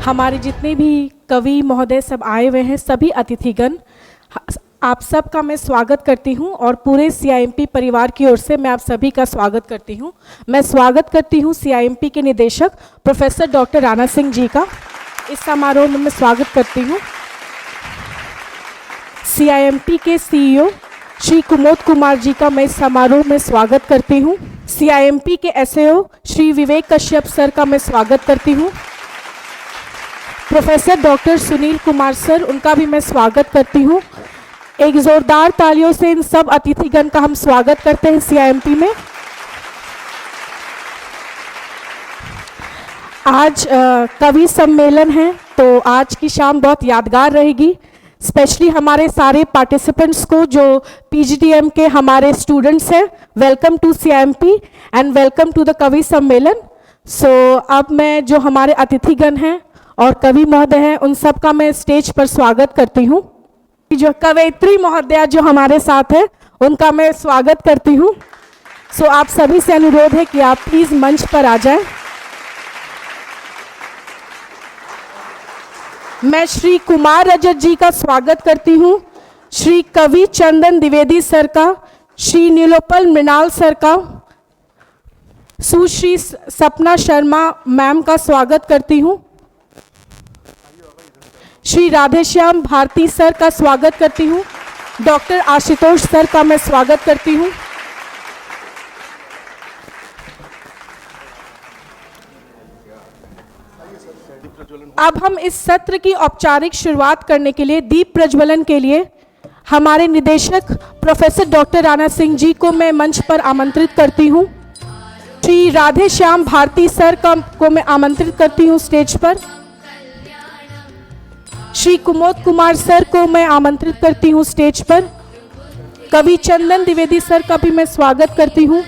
हमारे जितने भी कवि महोदय सब आए हुए हैं, सभी अतिथिगण, आप सबका मैं स्वागत करती हूं और पूरे CIMP परिवार की ओर से मैं आप सभी का स्वागत करती हूं। मैं स्वागत करती हूं CIMP के निदेशक प्रोफेसर डॉक्टर राणा सिंह जी का। इस समारोह में मैं स्वागत करती हूं CIMP के CEO श्री कुमोद कुमार जी का। मैं इस समारोह में स्वागत करती हूं CIMP के SAO श्री विवेक कश्यप सर का मैं स्वागत करती हूं। Professor doctor Sunil Kumar sir, उनका भी मैं स्वागत करती हूं। एक जोरदार तालियों से इन सब अतिथिगण का हम स्वागत करते हैं CIMP में। आज कवि सम्मेलन है, तो आज की शाम बहुत यादगार रहेगी, स्पेशली हमारे सारे पार्टिसिपेंट्स को जो PGDM के हमारे स्टूडेंट्स हैं। Welcome to CIMP and welcome to the कवि सम्मेलन। अब मैं जो हमारे अतिथिगण हैं और कवि महोदय हैं, उन सब का मैं स्टेज पर स्वागत करती हूँ। जो कवयित्री महोदया जो हमारे साथ है, उनका मैं स्वागत करती हूँ। आप सभी से अनुरोध है कि आप प्लीज मंच पर आ जाएं। मैं श्री कुमार रजत जी का स्वागत करती हूँ, श्री कवि चंदन द्विवेदी सर का, श्री नीलोपल मृणाल सर का, सुश्री सपना शर्मा मैम का स्वागत करती हूँ, श्री राधेश्याम भारती सर का स्वागत करती हूँ, डॉक्टर आशुतोष सर का मैं स्वागत करती हूँ। अब हम इस सत्र की औपचारिक शुरुआत करने के लिए दीप प्रज्वलन के लिए हमारे निदेशक प्रोफेसर डॉक्टर राणा सिंह जी को मैं मंच पर आमंत्रित करती हूँ। श्री राधेश्याम भारती सर को मैं आमंत्रित करती हूँ स्टेज पर। श्री कुमोद कुमार सर को मैं आमंत्रित करती हूँ स्टेज पर। कवि चंदन द्विवेदी सर का भी मैं स्वागत करती हूँ।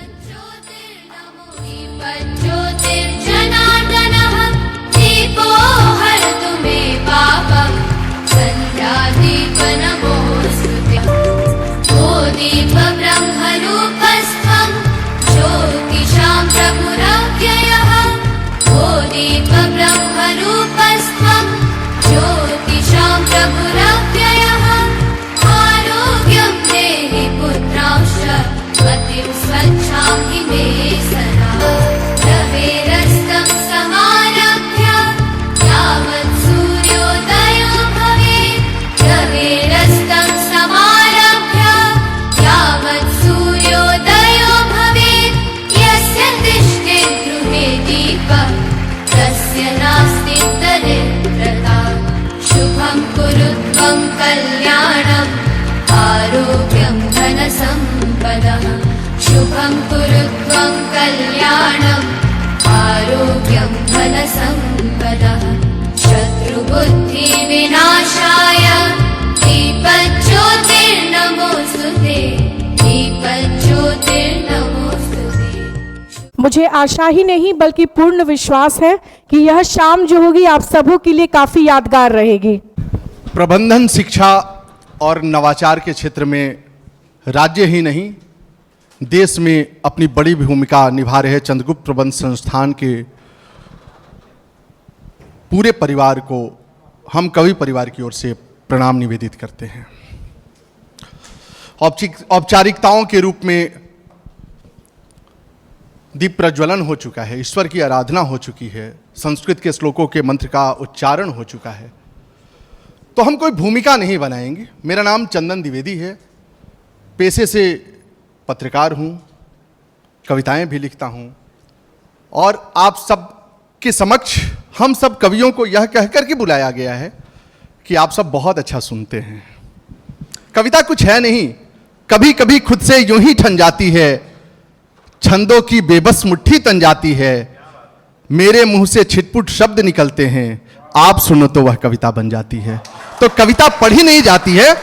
शुभं कुरु त्वं कल्याणम् आरोग्यं धनसम्पदः शत्रुबुद्धिविनाशाय दीपज्योतिर्नमोस्तुते दीपज्योतिर्नमोस्तुते। मुझे आशा ही नहीं बल्कि पूर्ण विश्वास है कि यह शाम जो होगी आप सबों के लिए काफी यादगार रहेगी। प्रबंधन, शिक्षा और नवाचार के क्षेत्र में राज्य ही नहीं देश में अपनी बड़ी भूमिका निभा रहे चंद्रगुप्त प्रबंध संस्थान के पूरे परिवार को हम कवि परिवार की ओर से प्रणाम निवेदित करते हैं। औपचारिकताओं के रूप में दीप प्रज्वलन हो चुका है, ईश्वर की आराधना हो चुकी है, संस्कृत के श्लोकों के मंत्र का उच्चारण हो चुका है, तो हम कोई भूमिका नहीं बनाएंगे। मेरा नाम चंदन द्विवेदी है, पेशे से पत्रकार हूँ, कविताएं भी लिखता हूँ और आप सब के समक्ष हम सब कवियों को यह कहकर के बुलाया गया है कि आप सब बहुत अच्छा सुनते हैं। कविता कुछ है नहीं, कभी कभी खुद से यूं ही ठन जाती है, छंदों की बेबस मुट्ठी तन जाती है, मेरे मुंह से छिटपुट शब्द निकलते हैं, आप सुनो तो वह कविता बन जाती है। तो कविता पढ़ी नहीं जाती है,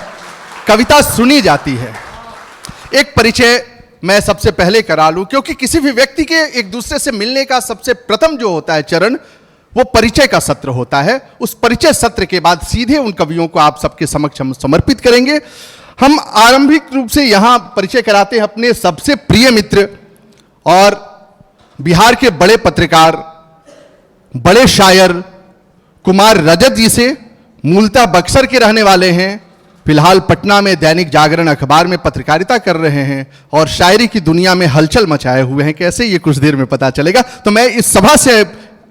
कविता सुनी जाती है। एक परिचय मैं सबसे पहले करा लूं, क्योंकि किसी भी व्यक्ति के एक दूसरे से मिलने का सबसे प्रथम जो होता है चरण, वो परिचय का सत्र होता है। उस परिचय सत्र के बाद सीधे उन कवियों को आप सबके समक्ष हम समर्पित करेंगे। हम आरंभिक रूप से यहां परिचय कराते हैं अपने सबसे प्रिय मित्र और बिहार के बड़े पत्रकार, बड़े शायर, कुमार रजत जी से, मूलतः बक्सर के रहने वाले हैं, फिलहाल पटना में दैनिक जागरण अखबार में पत्रकारिता कर रहे हैं और शायरी की दुनिया में हलचल मचाए हुए हैं। कैसे, ये कुछ देर में पता चलेगा। तो मैं इस सभा से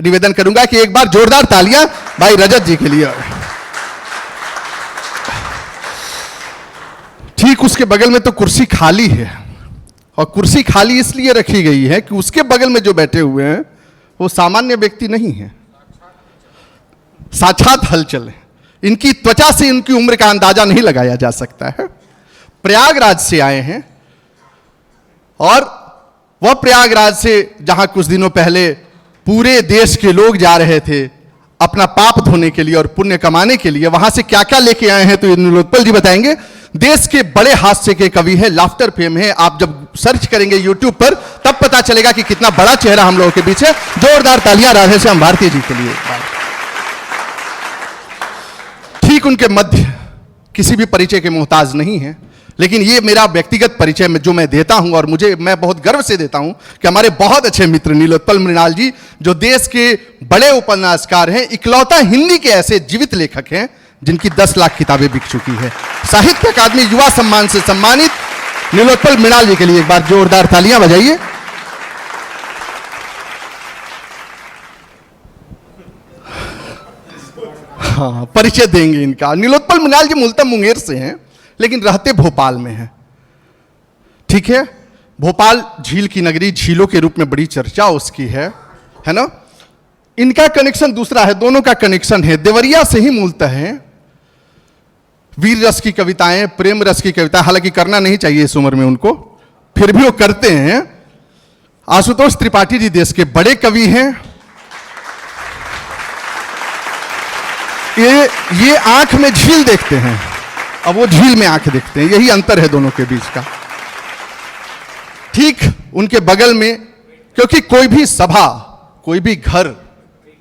निवेदन करूंगा कि एक बार जोरदार तालियां भाई रजत जी के लिए। ठीक उसके बगल में तो कुर्सी खाली है, और कुर्सी खाली इसलिए रखी गई है कि उसके बगल में जो बैठे हुए हैं वो सामान्य व्यक्ति नहीं है, साक्षात हलचल है। इनकी त्वचा से इनकी उम्र का अंदाजा नहीं लगाया जा सकता है। प्रयागराज से आए हैं, और वह प्रयागराज से जहां कुछ दिनों पहले पूरे देश के लोग जा रहे थे अपना पाप धोने के लिए और पुण्य कमाने के लिए, वहां से क्या क्या लेके आए हैं तो ये नीलोत्पल जी बताएंगे। देश के बड़े हास्य के कवि है, लाफ्टर फेम है। आप जब सर्च करेंगे यूट्यूब पर तब पता चलेगा कि कितना बड़ा चेहरा हम लोगों के बीच है। जोरदार तालियां राधे श्याम भारती जी के लिए। ठीक उनके मध्य किसी भी परिचय के मोहताज नहीं है, लेकिन ये मेरा व्यक्तिगत परिचय में जो मैं देता हूं, और मैं बहुत गर्व से देता हूं कि हमारे बहुत अच्छे मित्र नीलोत्पल मृणाल जी, जो देश के बड़े उपन्यासकार हैं, इकलौता हिंदी के ऐसे जीवित लेखक हैं जिनकी 10 लाख किताबें बिक चुकी है। साहित्य अकादमी युवा सम्मान से सम्मानित नीलोत्पल मृणाल जी के लिए एक बार जोरदार तालियां बजाइए। हाँ, परिचय देंगे इनका। नीलोत्पल मृणाल जी मूलतः मुंगेर से हैं, लेकिन रहते भोपाल में हैं। ठीक है, भोपाल झील की नगरी, झीलों के रूप में बड़ी चर्चा उसकी है ना। इनका कनेक्शन दूसरा है, दोनों का कनेक्शन है, देवरिया से ही मूलतः है। वीर रस की कविताएं, प्रेम रस की कविताएं, हालांकि करना नहीं चाहिए इस उम्र में उनको, फिर भी वो करते हैं। आशुतोष त्रिपाठी जी देश के बड़े कवि हैं। ये आंख में झील देखते हैं, अब वो झील में आंख देखते हैं, यही अंतर है दोनों के बीच का। ठीक उनके बगल में, क्योंकि कोई भी सभा, कोई भी घर,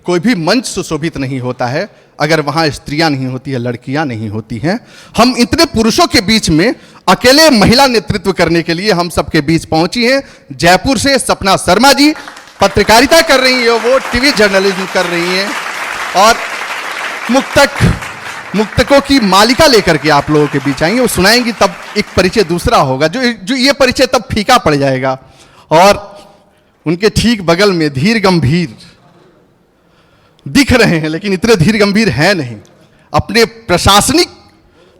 कोई भी मंच सुशोभित नहीं होता है अगर वहां स्त्रियां नहीं होती है, लड़कियां नहीं होती हैं। हम इतने पुरुषों के बीच में अकेले महिला नेतृत्व करने के लिए हम सबके बीच पहुंची हैं। जयपुर से सपना शर्मा जी पत्रकारिता कर रही है, वो टीवी जर्नलिज्म कर रही हैं, और मुक्तकों की मालिका लेकर के आप लोगों के बीच आएंगे, वो सुनाएंगी, तब एक परिचय दूसरा होगा, जो ये परिचय तब फीका पड़ जाएगा। और उनके ठीक बगल में धीर गंभीर दिख रहे हैं, लेकिन इतने धीर गंभीर हैं नहीं, अपने प्रशासनिक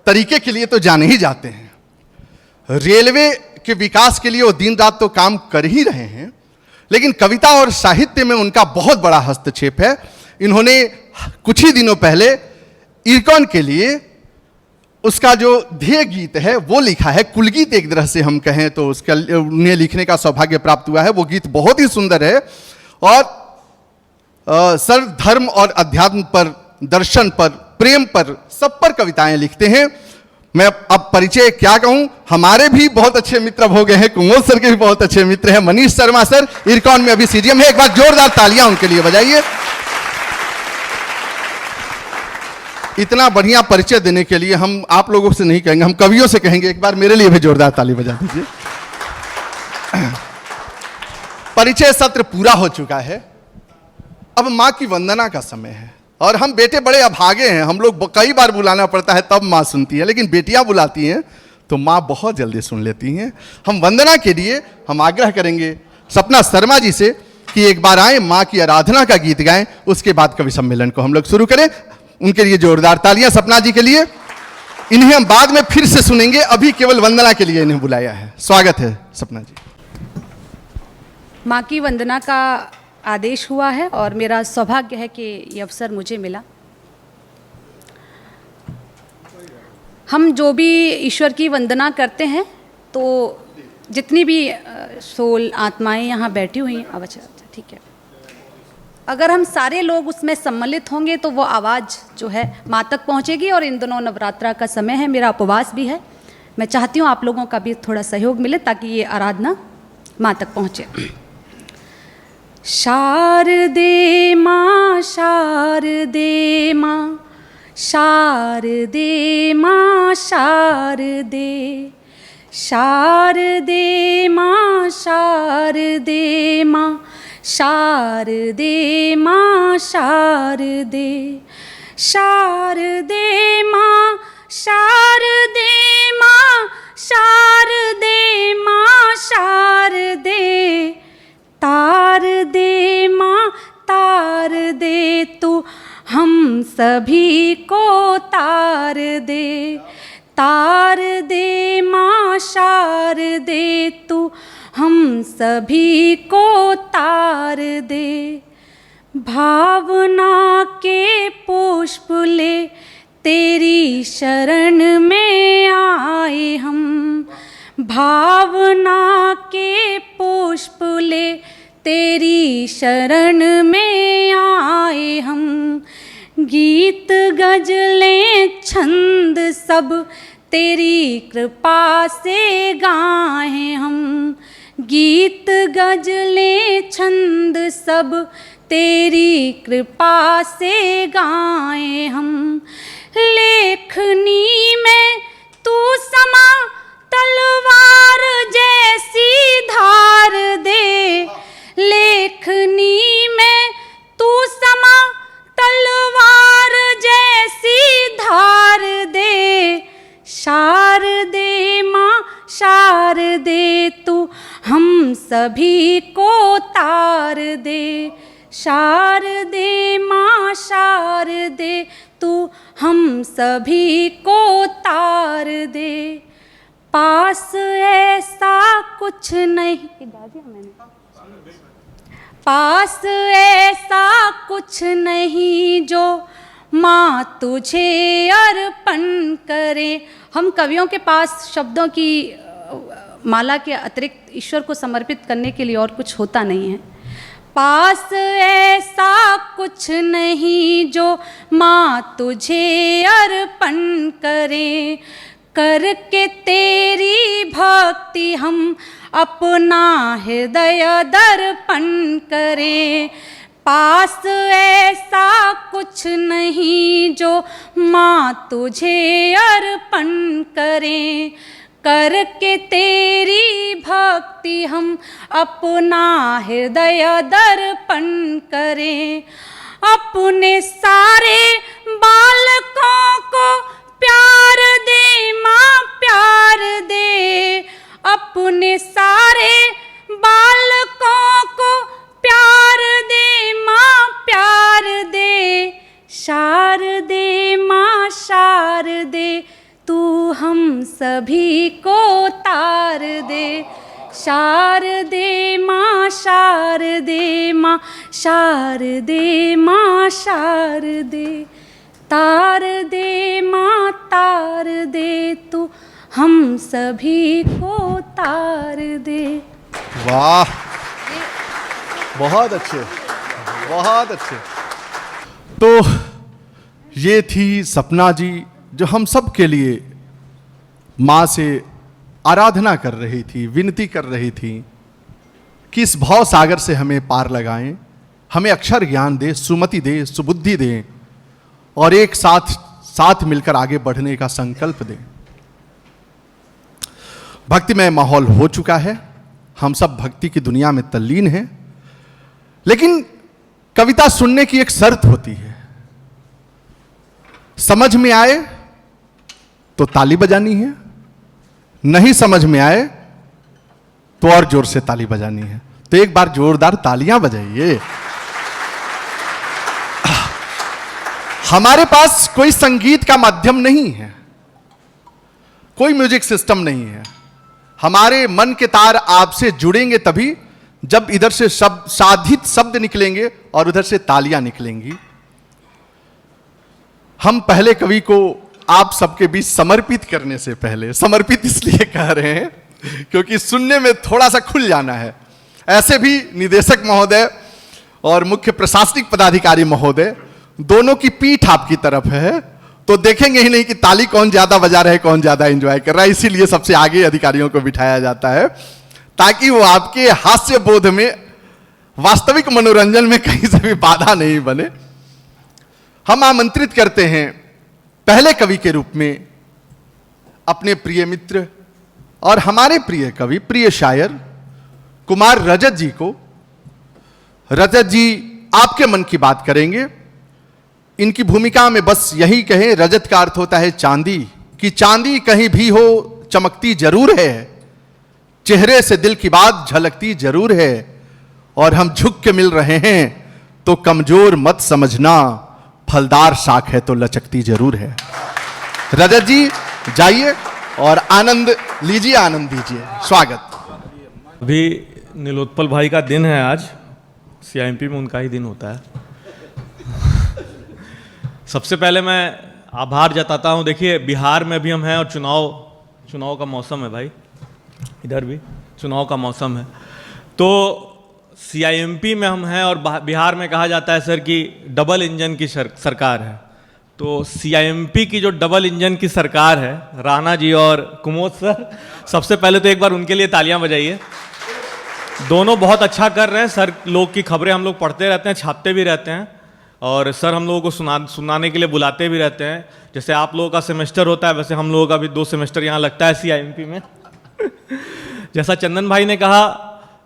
तरीके के लिए तो जाने ही जाते हैं। रेलवे के विकास के लिए वो दिन रात तो काम कर ही रहे हैं, लेकिन कविता और साहित्य में उनका बहुत बड़ा हस्तक्षेप है। इन्होंने कुछ ही दिनों पहले इरकॉन के लिए उसका जो ध्येय गीत है वो लिखा है, कुलगीत एक तरह से हम कहें तो, उसका उन्हें लिखने का सौभाग्य प्राप्त हुआ है। वो गीत बहुत ही सुंदर है, और सर्व धर्म और अध्यात्म पर, दर्शन पर, प्रेम पर, सब पर कविताएं लिखते हैं। मैं अब परिचय क्या कहूं, हमारे भी बहुत अच्छे मित्र हो गए हैं, कुमोद सर के भी बहुत अच्छे मित्र हैं, मनीष शर्मा सर इरकॉन में अभी सीजीएम है। एक बार जोरदार तालियां उनके लिए बजाइए। इतना बढ़िया परिचय देने के लिए हम आप लोगों से नहीं कहेंगे, हम कवियों से कहेंगे। एक बार मेरे लिए भी जोरदार ताली बजा दीजिए। परिचय सत्र पूरा हो चुका है, अब मां की वंदना का समय है, और हम बेटे बड़े अभागे हैं, हम लोग कई बार बुलाना पड़ता है तब मां सुनती है, लेकिन बेटियां बुलाती हैं तो मां बहुत जल्दी सुन लेती हैं। हम वंदना के लिए हम आग्रह करेंगे सपना शर्मा जी से कि एक बार आए, मां की आराधना का गीत गाएं, उसके बाद कवि सम्मेलन को हम लोग शुरू करें। उनके लिए जोरदार तालियां सपना जी के लिए। इन्हें हम बाद में फिर से सुनेंगे, अभी केवल वंदना के लिए इन्हें बुलाया है। स्वागत है सपना जी। माँ की वंदना का आदेश हुआ है और मेरा सौभाग्य है कि ये अवसर मुझे मिला। हम जो भी ईश्वर की वंदना करते हैं, तो जितनी भी सोल आत्माएं यहाँ बैठी हुई हैं, अच्छा ठीक है, अगर हम सारे लोग उसमें सम्मिलित होंगे तो वो आवाज़ जो है माँ तक पहुँचेगी। और इन दिनों नवरात्रा का समय है, मेरा उपवास भी है, मैं चाहती हूँ आप लोगों का भी थोड़ा सहयोग मिले ताकि ये आराधना माँ तक पहुँचे। शारदे माँ, शारदे माँ, शारदे माँ, शारदे, शारदे माँ, शारदे माँ, शारदे माँ, शारदे, शारदे माँ शारदे माँ शारदे माँ शारदे, तार दे माँ तार दे तू हम सभी को तार दे, तार दे माँ शारदे तू हम सभी को तार दे। भावना के पुष्प ले तेरी शरण में आए हम, भावना के पुष्प ले तेरी शरण में आए हम। गीत गजलें छंद सब तेरी कृपा से गाएं हम, गीत गजलें छंद सब तेरी कृपा से गाएं हम। लेखनी में तू समा तलवार जैसी धार दे, लेखनी में तू समा तलवार जैसी धार दे। शारदे माँ शारदे तू हम सभी को तार दे, शारदे माँ शारदे तू हम सभी को तार दे। पास ऐसा कुछ नहीं, पास ऐसा कुछ नहीं जो माँ तुझे अर्पण करे। हम कवियों के पास शब्दों की माला के अतिरिक्त ईश्वर को समर्पित करने के लिए और कुछ होता नहीं है। पास ऐसा कुछ नहीं जो माँ तुझे अर्पण करे, करके तेरी भक्ति हम अपना हृदय दर्पण करें। पास ऐसा कुछ नहीं जो माँ तुझे अर्पण करें, करके तेरी भक्ति हम अपना हृदय दर्पण करें। अपने सारे बालकों को प्यार दे माँ प्यार दे, अपने सारे बालकों को प्यार दे माँ प्यार दे। शारदे माँ शारदे तू हम सभी को तार दे, शारदे माँ शारदे माँ शारदे माँ शारदे, तार दे माँ तार दे तू हम सभी को तार दे। वाह, बहुत अच्छे, बहुत अच्छे। तो ये थी सपना जी जो हम सब के लिए माँ से आराधना कर रही थी, विनती कर रही थी कि इस भव सागर से हमें पार लगाएं, हमें अक्षर ज्ञान दे, सुमति दे, सुबुद्धि दे और एक साथ मिलकर आगे बढ़ने का संकल्प दें। भक्तिमय माहौल हो चुका है, हम सब भक्ति की दुनिया में तल्लीन हैं, लेकिन कविता सुनने की एक शर्त होती है। समझ में आए तो ताली बजानी है, नहीं समझ में आए तो और जोर से ताली बजानी है। तो एक बार जोरदार तालियां बजाइए। हमारे पास कोई संगीत का माध्यम नहीं है, कोई म्यूजिक सिस्टम नहीं है। हमारे मन के तार आपसे जुड़ेंगे तभी जब इधर से साधित शब्द निकलेंगे और उधर से तालियां निकलेंगी। हम पहले कवि को आप सबके बीच समर्पित करने से पहले, समर्पित इसलिए कह रहे हैं क्योंकि सुनने में थोड़ा सा खुल जाना है। ऐसे भी निदेशक महोदय और मुख्य प्रशासनिक पदाधिकारी महोदय दोनों की पीठ आपकी तरफ है, तो देखेंगे ही नहीं कि ताली कौन ज्यादा बजा रहा है, कौन ज्यादा एंजॉय कर रहा है। इसीलिए सबसे आगे अधिकारियों को बिठाया जाता है ताकि वो आपके हास्य बोध में, वास्तविक मनोरंजन में कहीं से भी बाधा नहीं बने। हम आमंत्रित करते हैं पहले कवि के रूप में अपने प्रिय मित्र और हमारे प्रिय कवि, प्रिय शायर कुमार रजत जी को। रजत जी आपके मन की बात करेंगे। इनकी भूमिका में बस यही कहें, रजत का अर्थ होता है चांदी, कि चांदी कहीं भी हो चमकती जरूर है, चेहरे से दिल की बात झलकती जरूर है, और हम झुक के मिल रहे हैं तो कमजोर मत समझना, फलदार शाख है तो लचकती जरूर है। रजत जी जाइए और आनंद लीजिए, आनंद दीजिए, स्वागत। अभी नीलोत्पल भाई का दिन है आज, सीआईएमपी में उनका ही दिन होता है। सबसे पहले मैं आभार जताता हूँ। देखिए बिहार में भी हम हैं और चुनाव का मौसम है भाई, इधर भी चुनाव का मौसम है, तो सीआईएमपी में हम हैं और बिहार में कहा जाता है सर कि डबल इंजन की सरकार है। तो सीआईएमपी की जो डबल इंजन की सरकार है, राणा जी और कुमोद सर, सबसे पहले तो एक बार उनके लिए तालियां बजाइए। दोनों बहुत अच्छा कर रहे हैं सर। लोग की खबरें हम लोग पढ़ते रहते हैं, छापते भी रहते हैं, और सर हम लोगों को सुनाने के लिए बुलाते भी रहते हैं। जैसे आप लोगों का सेमेस्टर होता है, वैसे हम लोगों का भी 2 सेमेस्टर यहाँ लगता है सीआईएमपी में। जैसा चंदन भाई ने कहा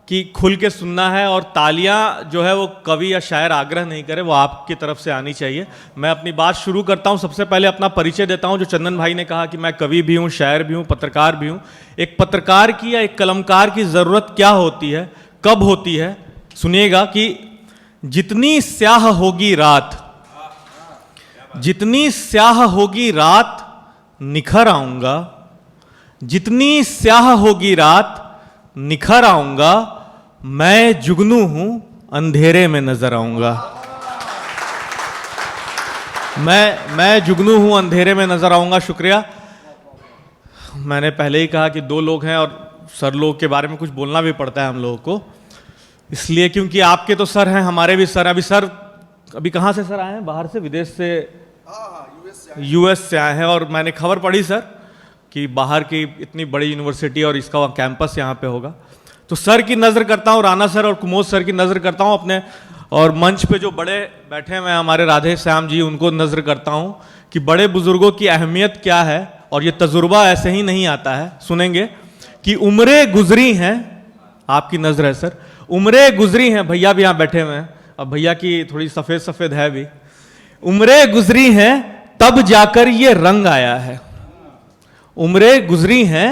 कि खुल के सुनना है, और तालियां जो है वो कवि या शायर आग्रह नहीं करे, वो आपकी तरफ से आनी चाहिए। मैं अपनी बात शुरू करता हूं, सबसे पहले अपना परिचय देता हूं। जो चंदन भाई ने कहा कि मैं कवि भी हूं, शायर भी हूं, पत्रकार भी हूं। एक पत्रकार की या एक कलमकार की ज़रूरत क्या होती है, कब होती है, सुनिएगा कि जितनी स्याह होगी रात, जितनी स्याह होगी रात निखर आऊंगा, जितनी स्याह होगी रात निखर आऊंगा, मैं जुगनू हूं अंधेरे में नजर आऊंगा। मैं जुगनू हूं अंधेरे में नजर आऊंगा। शुक्रिया। मैंने पहले ही कहा कि 2 लोग हैं और सर लोग के बारे में कुछ बोलना भी पड़ता है हम लोगों को, इसलिए क्योंकि आपके तो सर हैं, हमारे भी सर। अभी कहाँ से सर आए हैं? बाहर से, विदेश से, यूएस से आए हैं। और मैंने खबर पढ़ी सर कि बाहर की इतनी बड़ी यूनिवर्सिटी और इसका कैंपस यहाँ पे होगा। तो सर की नज़र करता हूँ, राणा सर और कुमोद सर की नज़र करता हूँ अपने, और मंच पे जो बड़े बैठे हैं हमारे राधे श्याम जी, उनको नज़र करता हूँ कि बड़े बुजुर्गों की अहमियत क्या है। और ये तजुर्बा ऐसे ही नहीं आता है, सुनेंगे कि उम्रें गुजरी हैं, आपकी नज़र है सर, उम्रें गुजरी हैं। भैया भी यहाँ बैठे हुए हैं, अब भैया की थोड़ी सफ़ेद सफ़ेद है भी। उम्रें गुजरी हैं तब जाकर ये रंग आया है, उम्रें गुजरी हैं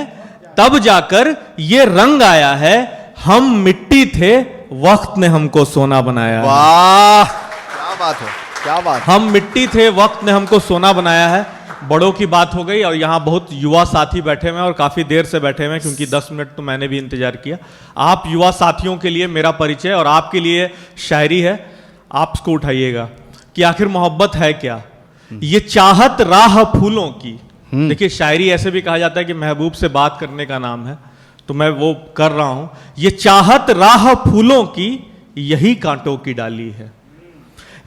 तब जाकर ये रंग आया है। हम मिट्टी थे, वक्त ने हमको सोना बनाया है। वाह क्या बात है, क्या बात। हम मिट्टी थे, वक्त ने हमको सोना बनाया है। बड़ों की बात हो गई, और यहाँ बहुत युवा साथी बैठे हुए हैं और काफ़ी देर से बैठे हुए हैं, क्योंकि 10 मिनट तो मैंने भी इंतजार किया। आप युवा साथियों के लिए मेरा परिचय और आपके लिए शायरी है, आप उसको उठाइएगा कि आखिर मोहब्बत है क्या। ये चाहत राह फूलों की, देखिए शायरी ऐसे भी कहा जाता है कि महबूब से बात करने का नाम है, तो मैं वो कर रहा हूं। ये चाहत राह फूलों की, यही कांटों की डाली है।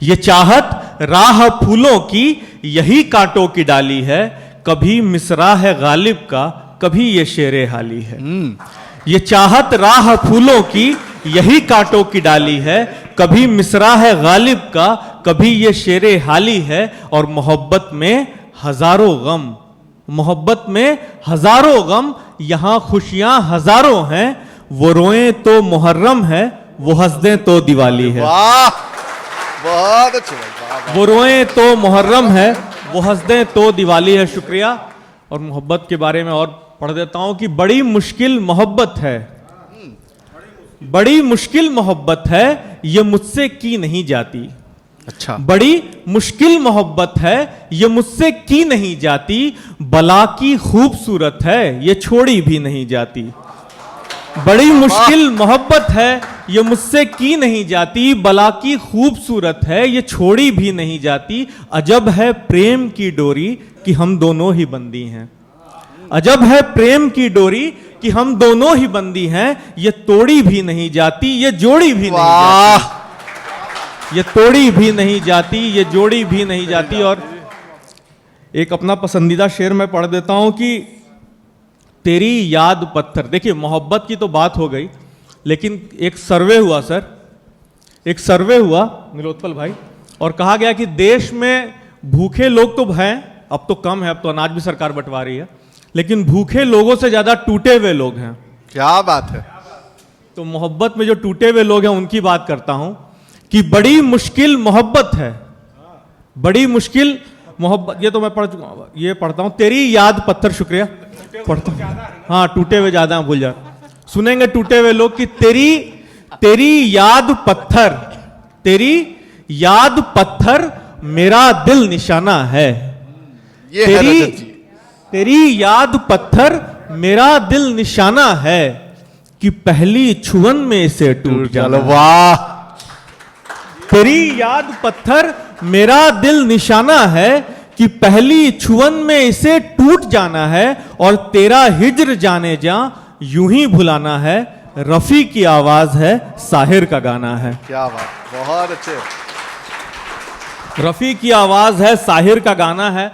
ये चाहत राह फूलों की, यही कांटों की डाली है। कभी मिसरा है गालिब का, कभी ये शेरे हाली है। ये चाहत राह फूलों की, यही कांटों की डाली है। कभी मिसरा है गालिब का, कभी ये शेरे हाली है। और मोहब्बत में हजारों गम, मोहब्बत में हजारों गम, यहां खुशियां हजारों हैं। वो रोएं तो मुहर्रम है, वो हंस दें तो दिवाली है। वाह बहुत अच्छे भाई। वो रोएं तो मुहर्रम है, वो हंस दें तो दिवाली है। शुक्रिया। और मोहब्बत के बारे में और पढ़ देता हूं कि बड़ी मुश्किल मोहब्बत है, बड़ी मुश्किल मोहब्बत है, ये मुझसे की नहीं जाती। अच्छा, बड़ी मुश्किल मोहब्बत है, ये मुझसे की नहीं जाती। बला की खूबसूरत है, ये छोड़ी भी नहीं जाती। बड़ी मुश्किल मोहब्बत है, ये मुझसे की नहीं जाती। बला की खूबसूरत है, ये छोड़ी भी नहीं जाती। अजब है प्रेम की डोरी कि हम दोनों ही बंदी हैं। अजब है प्रेम की डोरी कि हम दोनों ही बंदी हैं। ये तोड़ी भी नहीं जाती, ये जोड़ी भी नहीं जाती। ये तोड़ी भी नहीं जाती, ये जोड़ी भी नहीं जाती। और एक अपना पसंदीदा शेर मैं पढ़ देता हूं कि तेरी याद पत्थर। देखिए मोहब्बत की तो बात हो गई, लेकिन एक सर्वे हुआ सर, एक सर्वे हुआ नीलोत्पल भाई, और कहा गया कि देश में भूखे लोग तो हैं, अब तो कम है, अब तो अनाज भी सरकार बंटवा रही है, लेकिन भूखे लोगों से ज्यादा टूटे हुए लोग हैं। क्या बात है। तो मोहब्बत में जो टूटे हुए लोग हैं उनकी बात करता हूं कि बड़ी मुश्किल मोहब्बत है, बड़ी मुश्किल मोहब्बत, ये तो मैं पढ़ चुका हूं, ये पढ़ता हूं, तेरी याद पत्थर, शुक्रिया, पढ़ता हूं, हाँ टूटे हुए ज्यादा भूल जा, सुनेंगे टूटे हुए लोग कि तेरी याद पत्थर, तेरी याद पत्थर मेरा दिल निशाना है, ये है रजत जी। तेरी याद पत्थर मेरा दिल निशाना है कि पहली छुअन में इसे टूट जाना। चलो वाह, तेरी याद पत्थर मेरा दिल निशाना है कि पहली छुअन में इसे टूट जाना है, और तेरा हिज्र जाने जा यूं ही भुलाना है, रफी की आवाज है, साहिर का गाना है। क्या बात, बहुत अच्छे। रफी की आवाज है, साहिर का गाना है।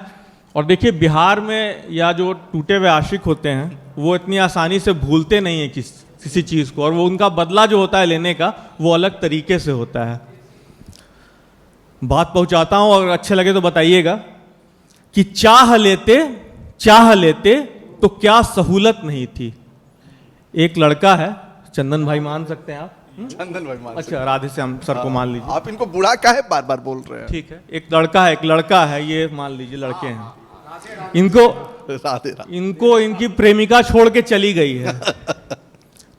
और देखिए बिहार में या जो टूटे हुए आशिक होते हैं वो इतनी आसानी से भूलते नहीं है किसी चीज को, और वो उनका बदला जो होता है लेने का वो अलग तरीके से होता है। बात पहुंचाता हूं, अगर अच्छे लगे तो बताइएगा कि चाह लेते तो क्या सहूलत नहीं थी। एक लड़का है, चंदन भाई मान सकते हैं आप, चंदन भाई मान अच्छा राधे श्याम सर को मान लीजिए, आप इनको बुढ़ा काहे बार बार बोल रहे हैं? ठीक है, एक लड़का है, ये मान लीजिए लड़के हैं, इनको राधे राधे। इनको इनकी प्रेमिका छोड़ के चली गई है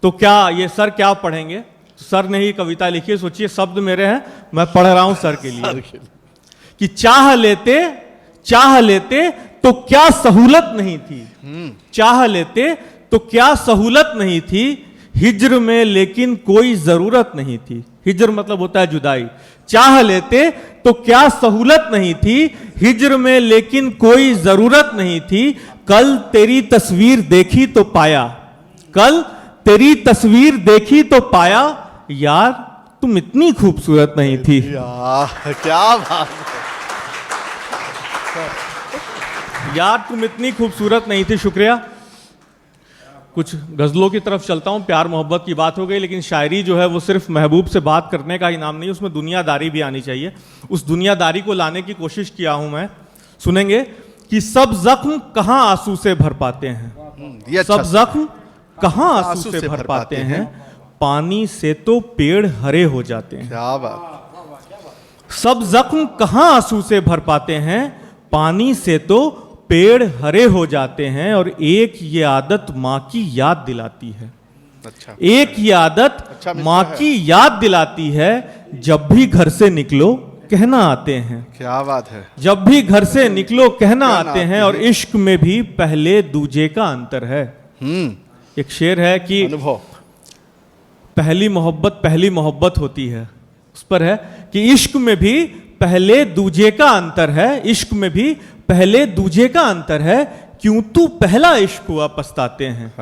तो क्या ये सर क्या पढ़ेंगे? सर ने ही कविता लिखी है, सोचिए शब्द मेरे हैं, मैं पढ़ रहा हूं सर के लिए कि चाह लेते तो क्या सहूलत नहीं थी, चाह लेते तो क्या सहूलत नहीं थी, हिज्र में लेकिन कोई जरूरत नहीं थी। हिज्र मतलब होता है जुदाई। चाह लेते तो क्या सहूलत नहीं थी, हिज्र में लेकिन कोई जरूरत नहीं थी, कल तेरी तस्वीर देखी तो पाया, कल तेरी तस्वीर देखी तो पाया, यार तुम इतनी खूबसूरत नहीं थी। क्या बात है। यार तुम इतनी खूबसूरत नहीं थी, शुक्रिया। कुछ गजलों की तरफ चलता हूं। प्यार मोहब्बत की बात हो गई, लेकिन शायरी जो है वो सिर्फ महबूब से बात करने का ही नाम नहीं, उसमें दुनियादारी भी आनी चाहिए। उस दुनियादारी को लाने की कोशिश किया हूं मैं। सुनेंगे कि सब जख्म कहां आंसू से भर पाते हैं, ये अच्छा सब जख्म कहां आंसू से भर पाते हैं, पानी से तो पेड़ हरे हो जाते हैं। क्या बात। सब जख्म कहां आंसू से भर पाते हैं, पानी से तो पेड़ हरे हो जाते हैं, और एक ये आदत माँ की याद दिलाती है, अच्छा, एक ये आदत अच्छा माँ की याद दिलाती है, जब भी घर से निकलो कहना आते हैं, क्या बात है। जब भी घर से निकलो कहना आते हैं, और इश्क में भी पहले दूजे का अंतर है। एक शेर है कि अनुभव, पहली मोहब्बत होती है, उस पर है कि इश्क में भी पहले दूजे का अंतर है, इश्क में भी पहले दूजे का अंतर है, क्यों तू पहला इश्क हुआ पछताते हैं,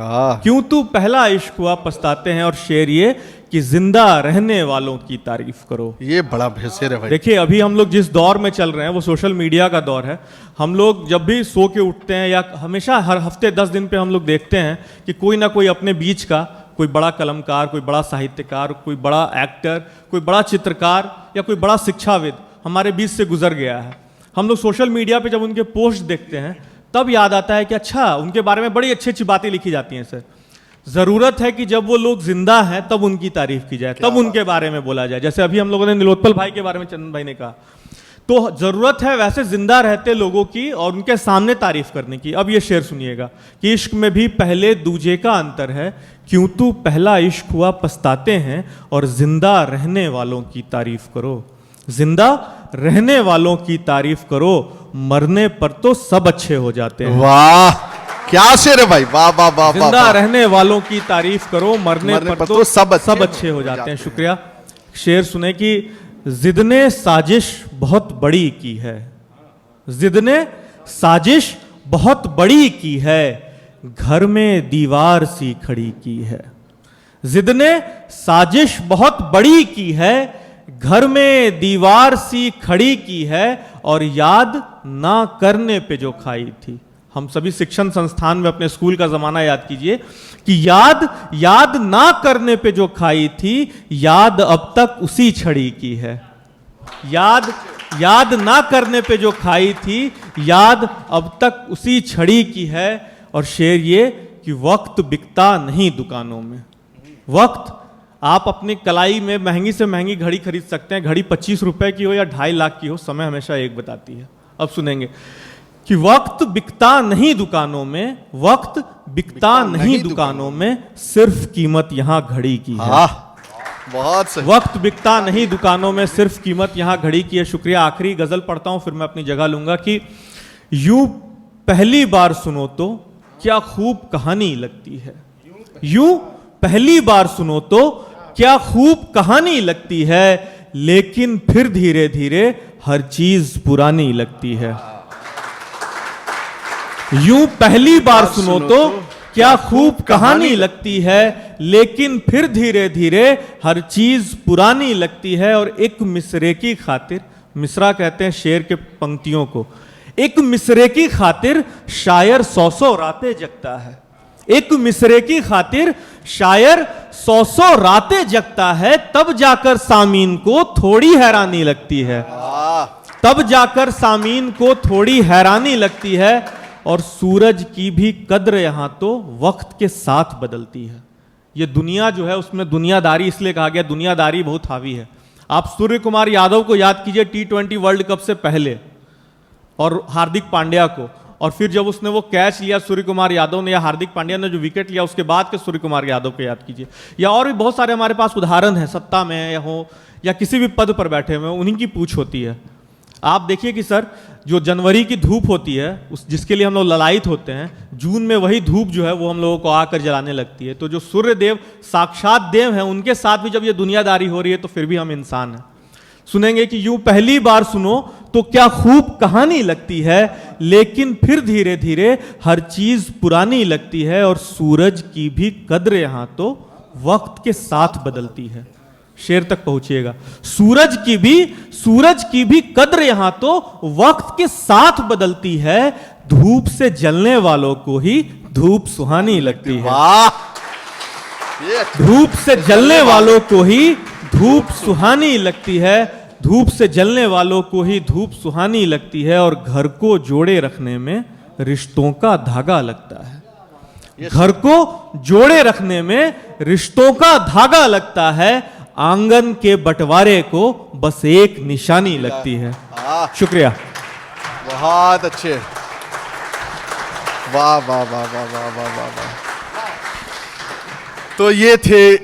क्यों तू पहला इश्क हुआ पछताते हैं। और शेर ये कि जिंदा रहने वालों की तारीफ करो। ये बड़ा शेर है भाई। देखिए अभी हम लोग जिस दौर में चल रहे हैं वो सोशल मीडिया का दौर है। हम लोग जब भी सो के उठते हैं, या हमेशा हर हफ्ते 10 दिन पे हम लोग देखते हैं कि कोई ना कोई अपने बीच का कोई बड़ा कलमकार, कोई बड़ा साहित्यकार, कोई बड़ा एक्टर, कोई बड़ा चित्रकार या कोई बड़ा शिक्षाविद हमारे बीच से गुजर गया है। हम लोग सोशल मीडिया पे जब उनके पोस्ट देखते हैं तब याद आता है कि अच्छा उनके बारे में बड़ी अच्छी अच्छी बातें लिखी जाती हैं। सर जरूरत है कि जब वो लोग जिंदा हैं तब उनकी तारीफ की जाए, तब उनके बारे में बोला जाए। जैसे अभी हम लोगों ने नीलोत्पल भाई के बारे में चंदन भाई ने कहा, तो जरूरत है वैसे जिंदा रहते लोगों की और उनके सामने तारीफ करने की। अब ये शेर सुनिएगा कि इश्क में भी पहले दूजे का अंतर है, क्यों तू पहला इश्क हुआ पछताते हैं, और जिंदा रहने वालों की तारीफ करो, जिंदा रहने वालों की तारीफ करो, मरने पर तो सब अच्छे हो जाते हैं। वाह क्या शेर है भाई, वाह वाह वाह। जिंदा रहने वालों की तारीफ करो, मरने पर तो सब अच्छे हो जाते हैं। शुक्रिया। शेर सुने कि जिद ने साजिश बहुत बड़ी की है, जिद ने साजिश बहुत बड़ी की है, घर में दीवार सी खड़ी की है। जिद ने साजिश बहुत बड़ी की है, घर में दीवार सी खड़ी की है, और याद ना करने पे जो खाई थी। हम सभी शिक्षण संस्थान में अपने स्कूल का जमाना याद कीजिए कि याद ना करने पे जो खाई थी, याद अब तक उसी छड़ी की है। याद ना करने पे जो खाई थी, याद अब तक उसी छड़ी की है। और शेर ये कि वक्त बिकता नहीं दुकानों में, वक्त आप अपनी कलाई में महंगी से महंगी घड़ी खरीद सकते हैं, घड़ी 25 रुपए की हो या 2.5 लाख की हो, समय हमेशा एक बताती है। अब सुनेंगे कि वक्त बिकता नहीं दुकानों में, वक्त बिकता नहीं दुकानों में, सिर्फ कीमत यहां घड़ी की है। आह, बहुत सही। वक्त बिकता नहीं दुकानों में, सिर्फ कीमत यहां घड़ी की है। शुक्रिया। आखिरी गजल पढ़ता हूं, फिर मैं अपनी जगह लूंगा कि यूं पहली बार सुनो तो क्या खूब कहानी लगती है, यूं पहली बार सुनो तो क्या खूब कहानी लगती है, लेकिन फिर धीरे धीरे हर चीज पुरानी लगती है। यूं पहली बार सुनो तो क्या खूब कहानी लगती है, लेकिन फिर धीरे धीरे हर चीज पुरानी लगती है। और एक मिसरे की खातिर, मिसरा कहते हैं शेर के पंक्तियों को, एक मिसरे की खातिर शायर 100 रातें जगता है, एक मिसरे की खातिर शायर 100 रातें जगता है, तब जाकर सामीन को थोड़ी हैरानी लगती है, तब जाकर सामीन को थोड़ी हैरानी लगती है। और सूरज की भी कद्र यहां तो वक्त के साथ बदलती है। ये दुनिया जो है उसमें दुनियादारी इसलिए कहा गया, दुनियादारी बहुत हावी है। आप सूर्य कुमार यादव को याद कीजिए T20 वर्ल्ड कप से पहले, और हार्दिक पांड्या को, और फिर जब उसने वो कैच लिया सूर्य कुमार यादव ने या हार्दिक पांड्या ने जो विकेट लिया उसके बाद के सूर्य कुमार यादव को याद कीजिए। या और भी बहुत सारे हमारे पास उदाहरण हैं, सत्ता में या हो या किसी भी पद पर बैठे हुए, उन्हीं की पूछ होती है। आप देखिए कि सर जो जनवरी की धूप होती है, उस जिसके लिए हम लोग ललायित होते हैं, जून में वही धूप जो है वो हम लोगों को आकर जलाने लगती है। तो जो सूर्य देव साक्षात देव हैं, उनके साथ भी जब ये दुनियादारी हो रही है तो फिर भी हम इंसान हैं। सुनेंगे कि यूं पहली बार सुनो तो क्या खूब कहानी लगती है, लेकिन फिर धीरे धीरे हर चीज पुरानी लगती है। और सूरज की भी कद्र यहां तो वक्त के साथ बदलती है। शेर तक पहुंचिएगा। सूरज की भी कद्र यहां तो वक्त के साथ बदलती है, धूप से जलने वालों को ही धूप सुहानी लगती है। वाह, धूप से जलने वालों को ही धूप सुहानी लगती है, धूप से जलने वालों को ही धूप सुहानी लगती है। और घर को जोड़े रखने में रिश्तों का धागा लगता है, घर को जोड़े रखने में रिश्तों का धागा लगता है। आंगन के बंटवारे को बस एक निशानी लगती है। शुक्रिया। बहुत अच्छे। वाह वाह वाह वाह वाह वाह वाह वाह। तो ये थे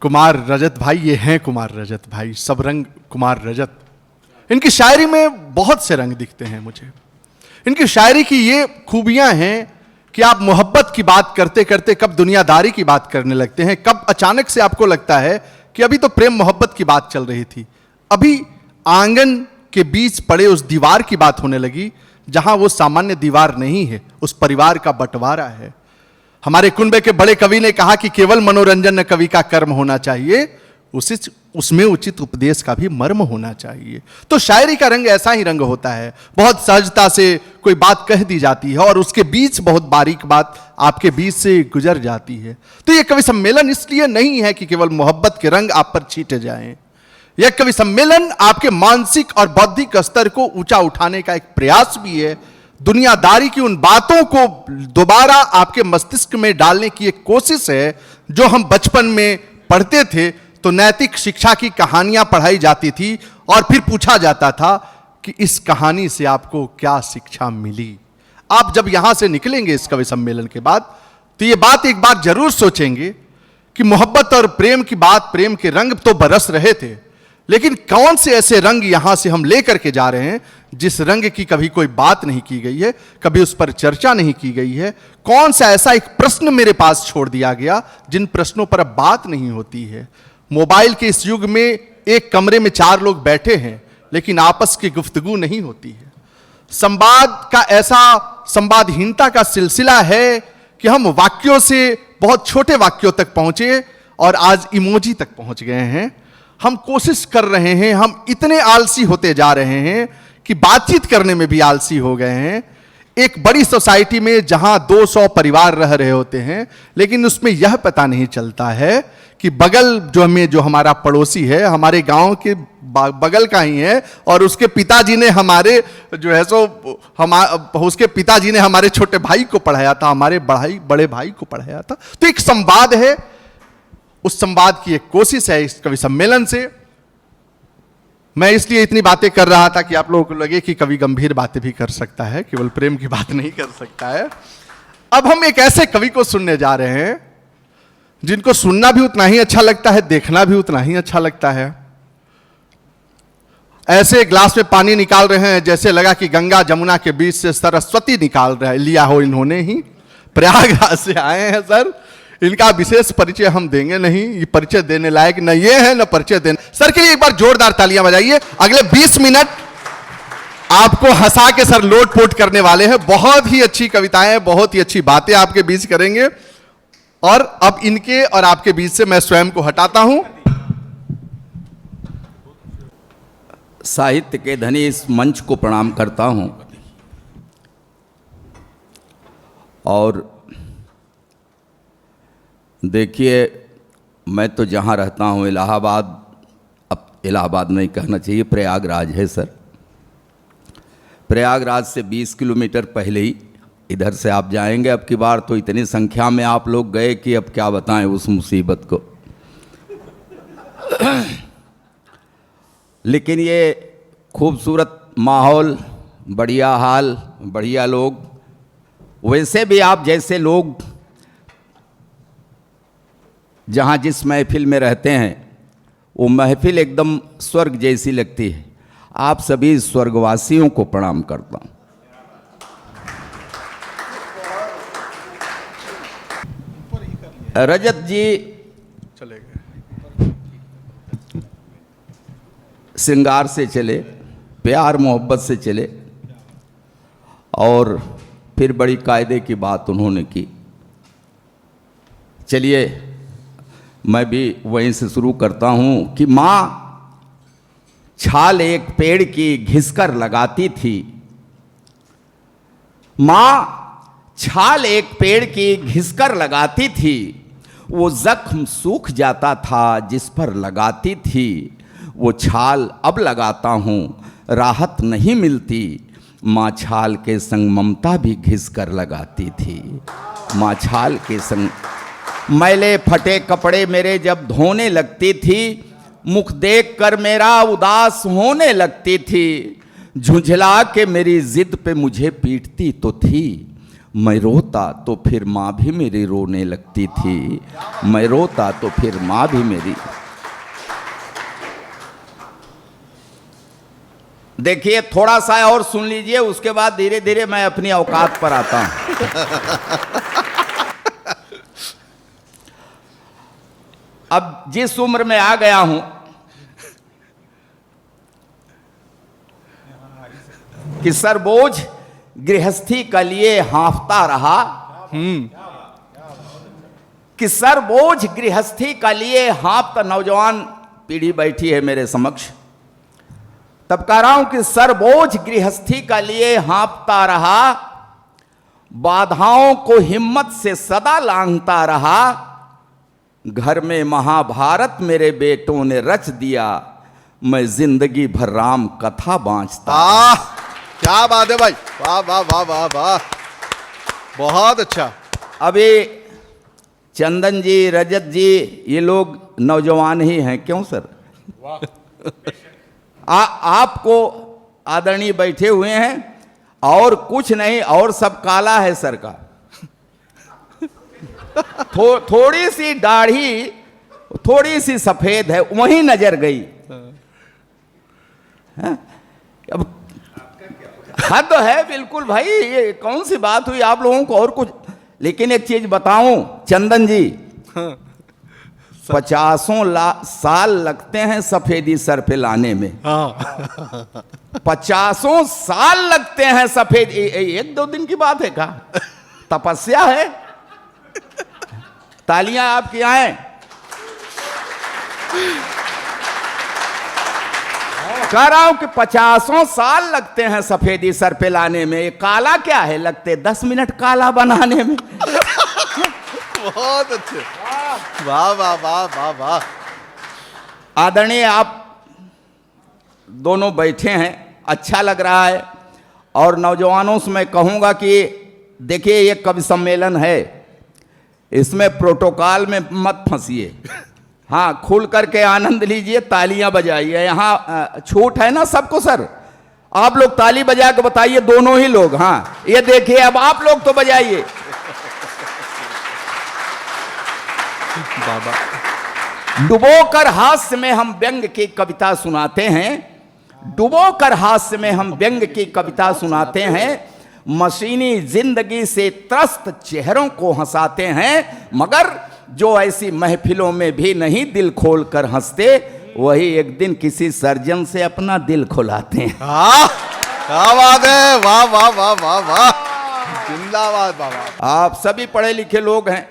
कुमार रजत भाई, ये हैं कुमार रजत भाई, सब रंग कुमार रजत। इनकी शायरी में बहुत से रंग दिखते हैं मुझे। इनकी शायरी की ये खूबियां हैं कि आप मोहब्बत की बात करते करते कब दुनियादारी की बात करने लगते हैं, कब अचानक से आपको लगता है कि अभी तो प्रेम मोहब्बत की बात चल रही थी, अभी आंगन के बीच पड़े उस दीवार की बात होने लगी जहां वो सामान्य दीवार नहीं है, उस परिवार का बंटवारा है। हमारे कुनबे के बड़े कवि ने कहा कि केवल मनोरंजन न कवि का कर्म होना चाहिए, उसमें उचित उपदेश का भी मर्म होना चाहिए। तो शायरी का रंग ऐसा ही रंग होता है, बहुत सहजता से कोई बात कह दी जाती है और उसके बीच बहुत बारीक बात आपके बीच से गुजर जाती है। तो यह कवि सम्मेलन इसलिए नहीं है कि केवल मोहब्बत के रंग आप पर छींटे जाएं। यह कवि सम्मेलन आपके मानसिक और बौद्धिक स्तर को ऊंचा उठाने का एक प्रयास भी है। दुनियादारी की उन बातों को दोबारा आपके मस्तिष्क में डालने की एक कोशिश है जो हम बचपन में पढ़ते थे तो नैतिक शिक्षा की कहानियां पढ़ाई जाती थी और फिर पूछा जाता था कि इस कहानी से आपको क्या शिक्षा मिली। आप जब यहां से निकलेंगे इस कवि सम्मेलन के बाद तो ये बात एक बार जरूर सोचेंगे कि मोहब्बत और प्रेम की बात, प्रेम के रंग तो बरस रहे थे, लेकिन कौन से ऐसे रंग यहां से हम लेकर के जा रहे हैं जिस रंग की कभी कोई बात नहीं की गई है, कभी उस पर चर्चा नहीं की गई है। कौन सा ऐसा एक प्रश्न मेरे पास छोड़ दिया गया जिन प्रश्नों पर अब बात नहीं होती है। मोबाइल के इस युग में एक कमरे में 4 लोग बैठे हैं लेकिन आपस की गुफ्तगू नहीं होती है। संवाद का ऐसा संवादहीनता का सिलसिला है कि हम वाक्यों से बहुत छोटे वाक्यों तक पहुंचे और आज इमोजी तक पहुंच गए हैं। हम कोशिश कर रहे हैं, हम इतने आलसी होते जा रहे हैं कि बातचीत करने में भी आलसी हो गए हैं। एक बड़ी सोसाइटी में जहां 200 परिवार रह रहे होते हैं लेकिन उसमें यह पता नहीं चलता है कि बगल जो हमारा पड़ोसी है हमारे गांव के बगल का ही है और उसके पिताजी ने हमारे उसके पिताजी ने हमारे छोटे भाई को पढ़ाया था, हमारे बड़े भाई को पढ़ाया था। तो एक संवाद है उस संवाद की एक कोशिश है इस कवि सम्मेलन से। मैं इसलिए इतनी बातें कर रहा था कि आप लोगों को लगे कि कवि गंभीर बातें भी कर सकता है, केवल प्रेम की बात नहीं कर सकता है। अब हम एक ऐसे कवि को सुनने जा रहे हैं जिनको सुनना भी उतना ही अच्छा लगता है, देखना भी उतना ही अच्छा लगता है। ऐसे ग्लास में पानी निकाल रहे हैं जैसे लगा कि गंगा जमुना के बीच से सरस्वती निकाल रहा है, लिया हो इन्होंने ही। प्रयागराज से आए हैं सर, इनका विशेष परिचय हम देंगे नहीं, ये परिचय देने लायक न ये है न परिचय देने। सर के लिए एक बार जोरदार तालियां बजाइए। अगले 20 मिनट आपको हंसा के सर लोट पोट करने वाले हैं। बहुत ही अच्छी कविताएं, बहुत ही अच्छी बातें आपके बीच करेंगे। और अब इनके और आपके बीच से मैं स्वयं को हटाता हूं। साहित्य के धनी इस मंच को प्रणाम करता हूं और देखिए, मैं तो जहाँ रहता हूँ इलाहाबाद, अब इलाहाबाद नहीं कहना चाहिए, प्रयागराज है सर। प्रयागराज से 20 किलोमीटर पहले ही इधर से आप जाएंगे। अब की बार तो इतनी संख्या में आप लोग गए कि अब क्या बताएं उस मुसीबत को। लेकिन ये खूबसूरत माहौल, बढ़िया हाल, बढ़िया लोग, वैसे भी आप जैसे लोग जहाँ जिस महफिल में रहते हैं वो महफिल एकदम स्वर्ग जैसी लगती है। आप सभी स्वर्गवासियों को प्रणाम करता हूँ। रजत जी चले गए, श्रृंगार से चले, प्यार मोहब्बत से चले और फिर बड़ी कायदे की बात उन्होंने की। चलिए मैं भी वहीं से शुरू करता हूँ कि माँ छाल एक पेड़ की घिसकर लगाती थी। माँ छाल एक पेड़ की घिसकर लगाती थी, वो जख्म सूख जाता था जिस पर लगाती थी। वो छाल अब लगाता हूँ, राहत नहीं मिलती। माँ छाल के संग ममता भी घिसकर लगाती थी। माँ छाल के संग मैले फटे कपड़े मेरे जब धोने लगती थी, मुख देख कर मेरा उदास होने लगती थी। झुंझला के मेरी जिद पे मुझे पीटती तो थी। मैं रोता तो फिर माँ भी मेरी रोने लगती थी। मैं रोता तो फिर माँ भी मेरी। देखिए थोड़ा सा और सुन लीजिए, उसके बाद धीरे धीरे मैं अपनी औकात पर आता हूं। अब जिस उम्र में आ गया हूं कि सरबोझ गृहस्थी का लिए हाँफता रहा, कि सरबोझ गृहस्थी का लिए हाँफता, नौजवान पीढ़ी बैठी है मेरे समक्ष, तब कह रहा हूं कि सरबोझ गृहस्थी का लिए हाँफता रहा, बाधाओं को हिम्मत से सदा लांघता रहा। घर में महाभारत मेरे बेटों ने रच दिया, मैं जिंदगी भर राम कथा बाँचता। क्या बात है भाई, वाह वाह वाह वाह वाह, बहुत अच्छा। अभी चंदन जी, रजत जी, ये लोग नौजवान ही हैं, क्यों सर? आपको आदरणीय बैठे हुए हैं और कुछ नहीं, और सब काला है सर का। थोड़ी सी दाढ़ी, थोड़ी सी सफेद है, वहीं नजर गई। अब हद है बिल्कुल भाई, ये कौन सी बात हुई आप लोगों को और कुछ। लेकिन एक चीज बताऊं चंदन जी, 50 साल लगते हैं सफेदी सर पे लाने में। 50 साल लगते हैं सफेद, एक दो दिन की बात है का, तपस्या है। तालियां आपकी आए। कह रहा हूं कि 50 साल लगते हैं सफेदी सर पे लाने में, काला क्या है, लगते 10 मिनट काला बनाने में। बहुत अच्छे, वाह वाह वाह वाह वाह। आदरणीय आप दोनों बैठे हैं, अच्छा लग रहा है। और नौजवानों से मैं कहूंगा कि देखिए ये कवि सम्मेलन है, इसमें प्रोटोकॉल में मत फंसिए। हाँ, खुल करके आनंद लीजिए, तालियां बजाइए। यहाँ छूट है ना सबको सर? आप लोग ताली बजा के बताइए, दोनों ही लोग। हाँ, ये देखिए, अब आप लोग तो बजाइए। बाबा डुबोकर हास्य में हम व्यंग की कविता सुनाते हैं, डुबोकर हास्य में हम व्यंग की कविता सुनाते हैं, मशीनी जिंदगी से त्रस्त चेहरों को हंसाते हैं, मगर जो ऐसी महफिलों में भी नहीं दिल खोल कर हंसते, वही एक दिन किसी सर्जन से अपना दिल खुलाते हैं। हाँ, क्या बात है, वाह वाह वाह वाह वाह, जिंदाबाद बाबा। आप सभी पढ़े लिखे लोग हैं,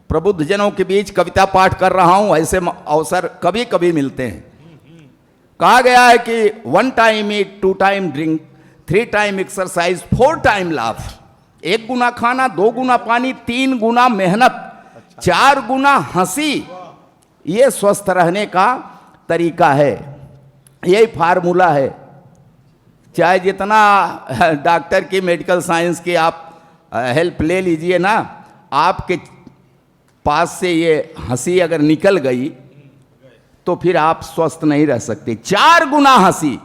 प्रबुद्ध जनों के बीच कविता पाठ कर रहा हूं, ऐसे अवसर कभी कभी मिलते हैं। कहा गया है कि 1 टाइम ईट, 2 time drink, 3 time exercise, 4 time laugh. 1 गुना खाना, 2 गुना पानी, 3 गुना मेहनत, 4 गुना हंसी, ये स्वस्थ रहने का तरीका है, यही फार्मूला है। चाहे जितना डॉक्टर की, मेडिकल साइंस की आप हेल्प ले लीजिए ना, आपके पास से ये हंसी अगर निकल गई तो फिर आप स्वस्थ नहीं रह सकते। 4 गुना हंसी,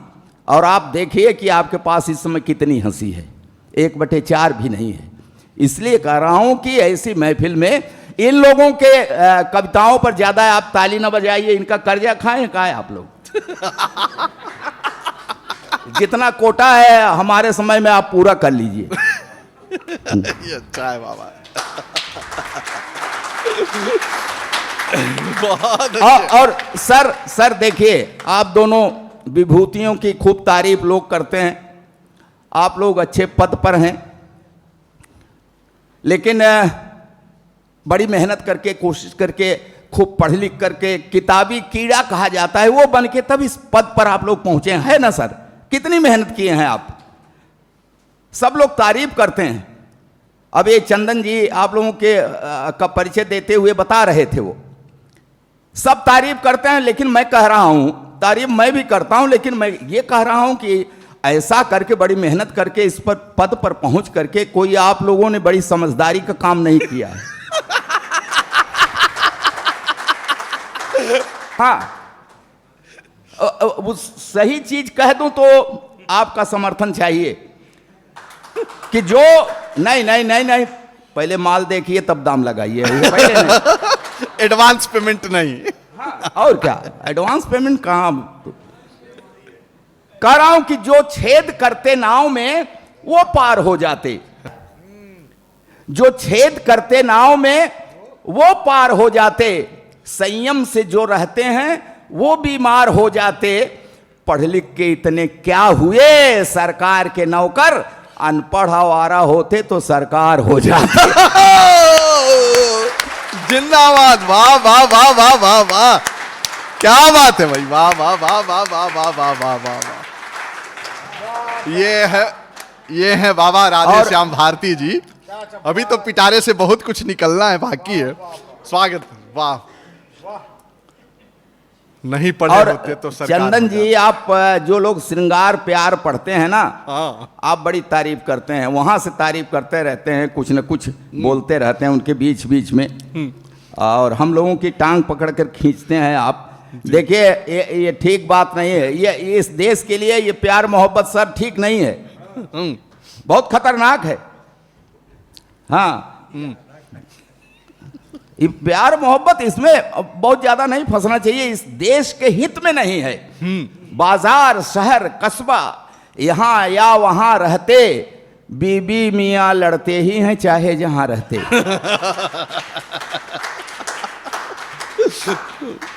और आप देखिए कि आपके पास इस समय कितनी हंसी है, 1/4 भी नहीं है। इसलिए कह रहा हूं कि ऐसी महफिल में इन लोगों के कविताओं पर ज्यादा आप ताली न बजाइए, इनका कर्जा खाएं का है आप लोग। जितना कोटा है हमारे समय में आप पूरा कर लीजिए। ये अच्छा है बाबा। बहुत और सर देखिए, आप दोनों विभूतियों की खूब तारीफ लोग करते हैं, आप लोग अच्छे पद पर हैं, लेकिन बड़ी मेहनत करके, कोशिश करके, खूब पढ़ लिख करके, किताबी कीड़ा कहा जाता है, वो बन के तब इस पद पर आप लोग पहुंचे हैं ना सर? कितनी मेहनत किए हैं आप, सब लोग तारीफ करते हैं। अब ये चंदन जी आप लोगों के का परिचय देते हुए बता रहे थे, वो सब तारीफ करते हैं, लेकिन मैं कह रहा हूं, तारीफ मैं भी करता हूं, लेकिन मैं ये कह रहा हूं कि ऐसा करके, बड़ी मेहनत करके इस पर पद पर पहुंच करके कोई आप लोगों ने बड़ी समझदारी का काम नहीं किया है। हाँ, वो सही चीज कह दूं तो आपका समर्थन चाहिए कि जो नहीं, पहले माल देखिए तब दाम लगाइए, पहले नहीं। एडवांस पेमेंट नहीं। हाँ, और क्या एडवांस पेमेंट कहां? कह रहा हूं कि जो छेद करते नाव में वो पार हो जाते, जो छेद करते नाव में वो पार हो जाते, संयम से जो रहते हैं वो बीमार हो जाते, पढ़ लिख के इतने क्या हुए सरकार के नौकर, अनपढ़ आवारा होते तो सरकार हो जाती। जिंदाबाद, वाह वाह वाह वाह वाह वाह, क्या बात है भाई, वाह वाह वाह वाह वाह वाह वाह वाह वाह वाह। ये है बाबा राधे श्याम भारती जी। अभी तो पिटारे से बहुत कुछ निकलना है, बाकी है। स्वागत, वाह। नहीं पढ़े और होते तो सरकार चंदन हो जी, आप जो लोग श्रृंगार प्यार पढ़ते हैं ना, हाँ। आप बड़ी तारीफ करते हैं, वहां से तारीफ करते रहते हैं, कुछ न कुछ बोलते रहते हैं उनके बीच बीच में, और हम लोगों की टांग पकड़ कर खींचते हैं आप। देखिए, ये ठीक बात नहीं है, ये इस देश के लिए ये प्यार मोहब्बत सर ठीक नहीं है, बहुत खतरनाक है। हाँ, ये प्यार मोहब्बत इसमें बहुत ज्यादा नहीं फंसना चाहिए, इस देश के हित में नहीं है। बाजार, शहर, कस्बा, यहां या वहां रहते, बीबी मियां लड़ते ही हैं चाहे जहां रहते।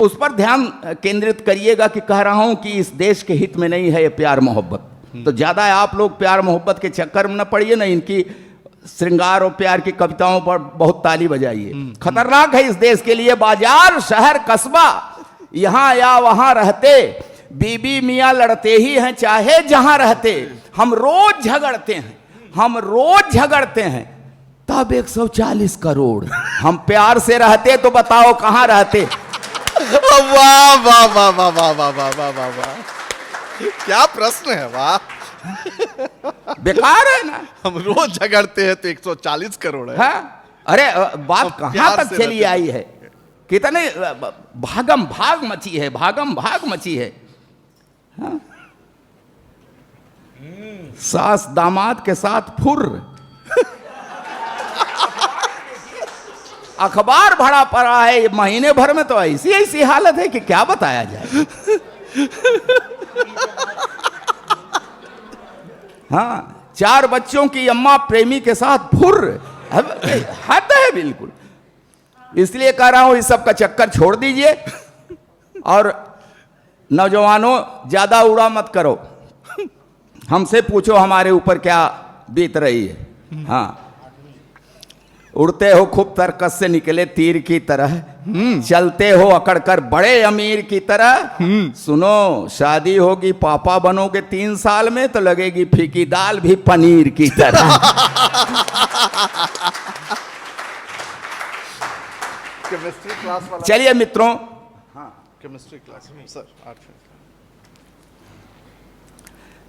उस पर ध्यान केंद्रित करिएगा कि कह रहा हूं कि इस देश के हित में नहीं है ये प्यार मोहब्बत। तो ज्यादा आप लोग प्यार मोहब्बत के चक्कर में न पड़िए, ना इनकी श्रृंगार और प्यार की कविताओं पर बहुत ताली बजाइए, खतरनाक है इस देश के लिए। बाजार, शहर, कस्बा, यहां या वहां रहते, बीबी मियां लड़ते ही हैं चाहे जहां रहते। हम रोज झगड़ते हैं, हम रोज झगड़ते हैं, तब 140 करोड़ हम प्यार से रहते तो बताओ कहां रहते। वाह वाह वाह वाह वाह वाह वाह वाह वाह वाह, क्या प्रश्न है, वाह। बेकार है ना, हम रोज झगड़ते हैं तो 140 करोड़ है। हाँ? अरे बात हम कहां प्यार तक से चली रहते आई है। कितने भागम भाग मची है, भागम भाग मची है। हाँ? सास दामाद के साथ फुर, अखबार भरा पड़ा है महीने भर में, तो ऐसी ऐसी हालत है कि क्या बताया जाए। हाँ, 4 बच्चों की अम्मा प्रेमी के साथ फुर, हद है बिल्कुल। इसलिए कह रहा हूं इस सब का चक्कर छोड़ दीजिए, और नौजवानों ज्यादा उड़ा मत करो, हमसे पूछो हमारे ऊपर क्या बीत रही है। हाँ, उड़ते हो खूब तरकस से निकले तीर की तरह, चलते हो अकड़कर बड़े अमीर की तरह। सुनो, शादी होगी पापा बनोगे 3 साल में तो लगेगी फीकी दाल भी पनीर की तरह। केमिस्ट्री क्लास वाला, चलिए मित्रों, केमिस्ट्री क्लास सर 8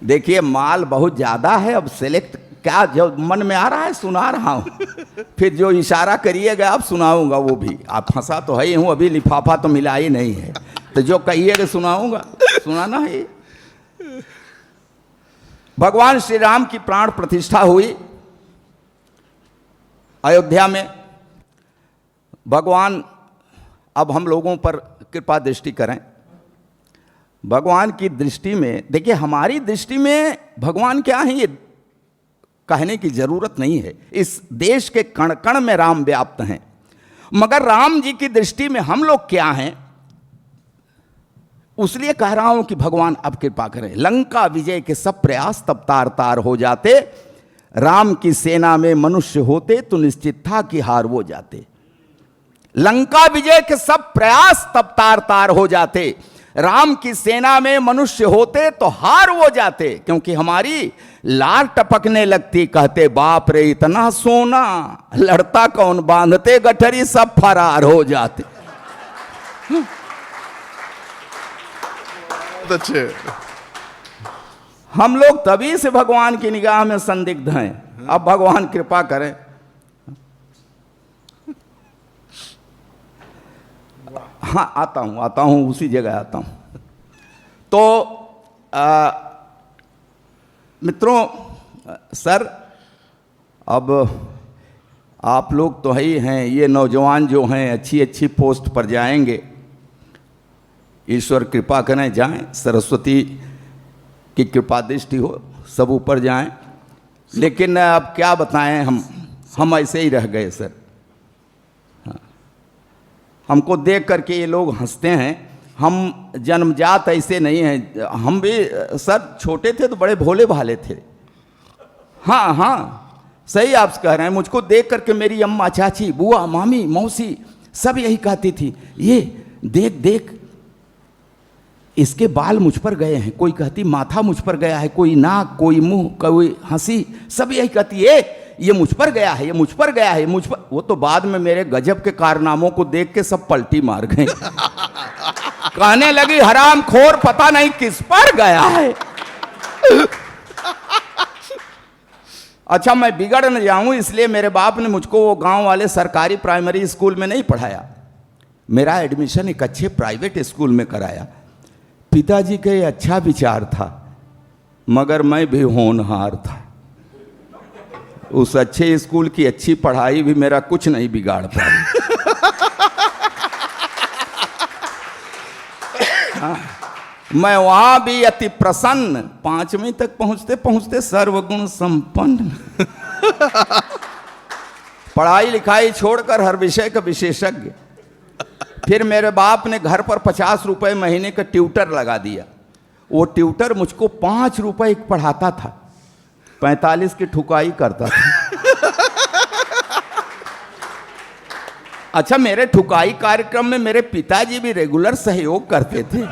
देखिए माल बहुत ज्यादा है, अब सेलेक्ट क्या जो मन में आ रहा है सुना रहा हूं, फिर जो इशारा करिएगा आप सुनाऊंगा वो भी। आप फंसा तो है ही हूं, अभी लिफाफा तो मिला ही नहीं है, तो जो कहिएगा सुनाऊंगा, सुनाना है। भगवान श्री राम की प्राण प्रतिष्ठा हुई अयोध्या में। भगवान अब हम लोगों पर कृपा दृष्टि करें। भगवान की दृष्टि में, देखिए हमारी दृष्टि में भगवान क्या है ये कहने की जरूरत नहीं है, इस देश के कण कण में राम व्याप्त हैं। मगर राम जी की दृष्टि में हम लोग क्या हैं, उसलिए कह रहा हूं कि भगवान अब कृपा करें। लंका विजय के सब प्रयास तब तार तार हो जाते, राम की सेना में मनुष्य होते तो निश्चित था कि हार वो जाते। लंका विजय के सब प्रयास तब तार तार हो जाते, राम की सेना में मनुष्य होते तो हार वो जाते। क्योंकि हमारी लार टपकने लगती, कहते बाप रे इतना सोना, लड़ता कौन बांधते गठरी, सब फरार हो जाते। अच्छे, हम लोग तभी से भगवान की निगाह में संदिग्ध हैं। अब भगवान कृपा करें। हाँ, आता हूं उसी जगह आता हूं। तो मित्रों, सर अब आप लोग तो ही हैं, ये नौजवान जो हैं अच्छी अच्छी पोस्ट पर जाएंगे, ईश्वर कृपा करें जाएं, सरस्वती की कृपा दृष्टि हो, सब ऊपर जाएं। लेकिन अब क्या बताएं, हम ऐसे ही रह गए सर। हमको देख करके ये लोग हंसते हैं, हम जन्मजात ऐसे नहीं हैं। हम भी सर छोटे थे तो बड़े भोले भाले थे। हाँ हाँ, सही आप कह रहे हैं। मुझको देख करके मेरी अम्मा, चाची, बुआ, मामी, मौसी सब यही कहती थी, ये देख देख इसके बाल मुझ पर गए हैं। कोई कहती माथा मुझ पर गया है, कोई नाक, कोई मुंह, कोई हंसी, सब यही कहती है ये मुझ पर गया है, ये मुझ पर गया है, मुझ पर। वो तो बाद में मेरे गजब के कारनामों को देख के सब पलटी मार गए। कहने लगी हराम खोर पता नहीं किस पर गया है। अच्छा, मैं बिगड़ न जाऊं इसलिए मेरे बाप ने मुझको वो गांव वाले सरकारी प्राइमरी स्कूल में नहीं पढ़ाया, मेरा एडमिशन एक अच्छे प्राइवेट स्कूल में कराया। पिताजी का ये अच्छा विचार था, मगर मैं भी होनहार था। उस अच्छे स्कूल की अच्छी पढ़ाई भी मेरा कुछ नहीं बिगाड़ पाई। हाँ, मैं वहां भी अति प्रसन्न, 5वीं तक पहुंचते पहुंचते सर्वगुण संपन्न। पढ़ाई लिखाई छोड़कर हर विषय का विशेषज्ञ। फिर मेरे बाप ने घर पर 50 रुपए महीने का ट्यूटर लगा दिया। वो ट्यूटर मुझको 5 रुपए पढ़ाता था, 45 की ठुकाई करता था। अच्छा, मेरे ठुकाई कार्यक्रम में मेरे पिताजी भी रेगुलर सहयोग करते थे।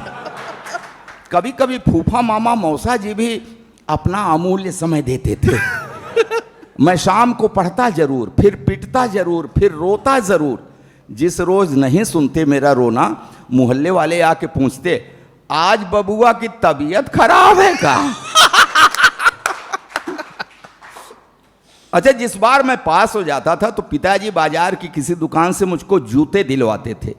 कभी कभी फूफा, मामा, मौसा जी भी अपना अमूल्य समय देते थे। मैं शाम को पढ़ता जरूर, फिर पिटता जरूर, फिर रोता जरूर। जिस रोज नहीं सुनते मेरा रोना, मोहल्ले वाले आके पूछते, आज बबुआ की तबीयत खराब है का? अच्छा, जिस बार मैं पास हो जाता था तो पिताजी बाजार की किसी दुकान से मुझको जूते दिलवाते थे।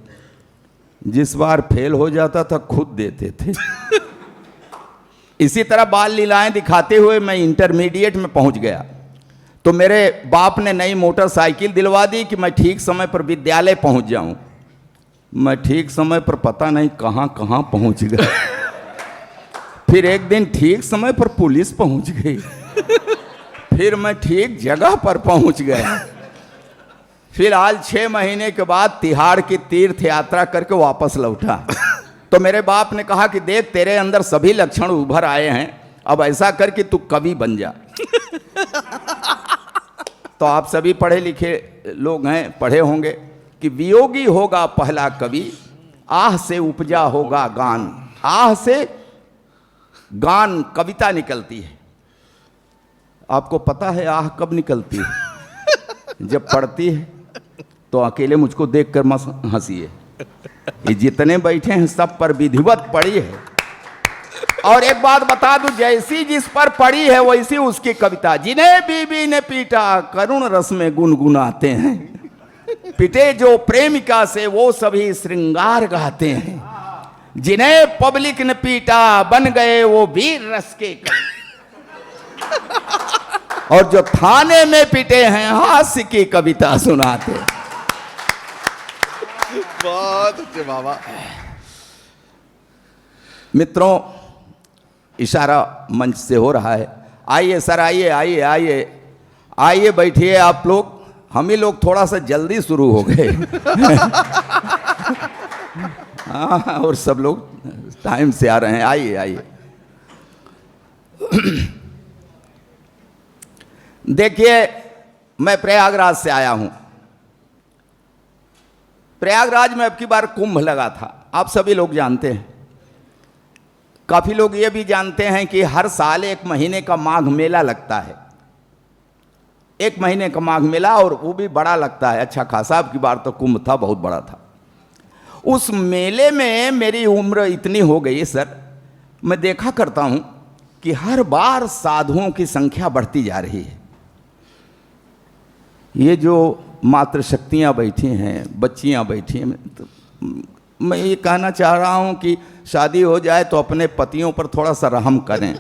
जिस बार फेल हो जाता था खुद देते थे। इसी तरह बाल लीलाएं दिखाते हुए मैं इंटरमीडिएट में पहुंच गया, तो मेरे बाप ने नई मोटरसाइकिल दिलवा दी कि मैं ठीक समय पर विद्यालय पहुंच जाऊं। मैं ठीक समय पर पता नहीं कहां कहां पहुंच गया। फिर एक दिन ठीक समय पर पुलिस पहुंच गई, फिर मैं ठीक जगह पर पहुंच गया। फिर आज 6 महीने के बाद तिहाड़ की तीर्थ यात्रा करके वापस लौटा, तो मेरे बाप ने कहा कि देख तेरे अंदर सभी लक्षण उभर आए हैं, अब ऐसा कर कि तू कवि बन जा। तो आप सभी पढ़े लिखे लोग हैं, पढ़े होंगे कि वियोगी होगा पहला कवि, आह से उपजा होगा गान। आह से गान कविता निकलती है। आपको पता है आह कब निकलती है? जब पढ़ती है तो अकेले मुझको देखकर मत हंसिए, ये जितने बैठे हैं सब पर विधिवत पड़ी है। और एक बात बता दूं, जैसी जिस पर पड़ी है वैसी उसकी कविता। जिन्हें बीबी ने पीटा करुण रस में गुनगुनाते हैं, पिटे जो प्रेमिका से वो सभी श्रृंगार गाते हैं। जिन्हें पब्लिक ने पीटा बन गए वो वीर रस के और जो थाने में पिटे हैं हास्य की कविता सुनाते। बहुत अच्छे बाबा। मित्रों, इशारा मंच से हो रहा है। आइए सर, आइए आइए आइए आइए, बैठिए आप लोग। हम ही लोग थोड़ा सा जल्दी शुरू हो गए। हाँ, और सब लोग टाइम से आ रहे हैं। आइए आइए। देखिए, मैं प्रयागराज से आया हूं। प्रयागराज में अब की बार कुंभ लगा था, आप सभी लोग जानते हैं। काफी लोग ये भी जानते हैं कि हर साल 1 महीने का माघ मेला लगता है। 1 महीने का माघ मेला, और वो भी बड़ा लगता है, अच्छा खासा। अब की बार तो कुंभ था, बहुत बड़ा था। उस मेले में मेरी उम्र इतनी हो गई सर, मैं देखा करता हूं कि हर बार साधुओं की संख्या बढ़ती जा रही है। ये जो मातृशक्तियाँ बैठी हैं, बच्चियाँ बैठी हैं, तो मैं ये कहना चाह रहा हूं कि शादी हो जाए तो अपने पतियों पर थोड़ा सा रहम करें।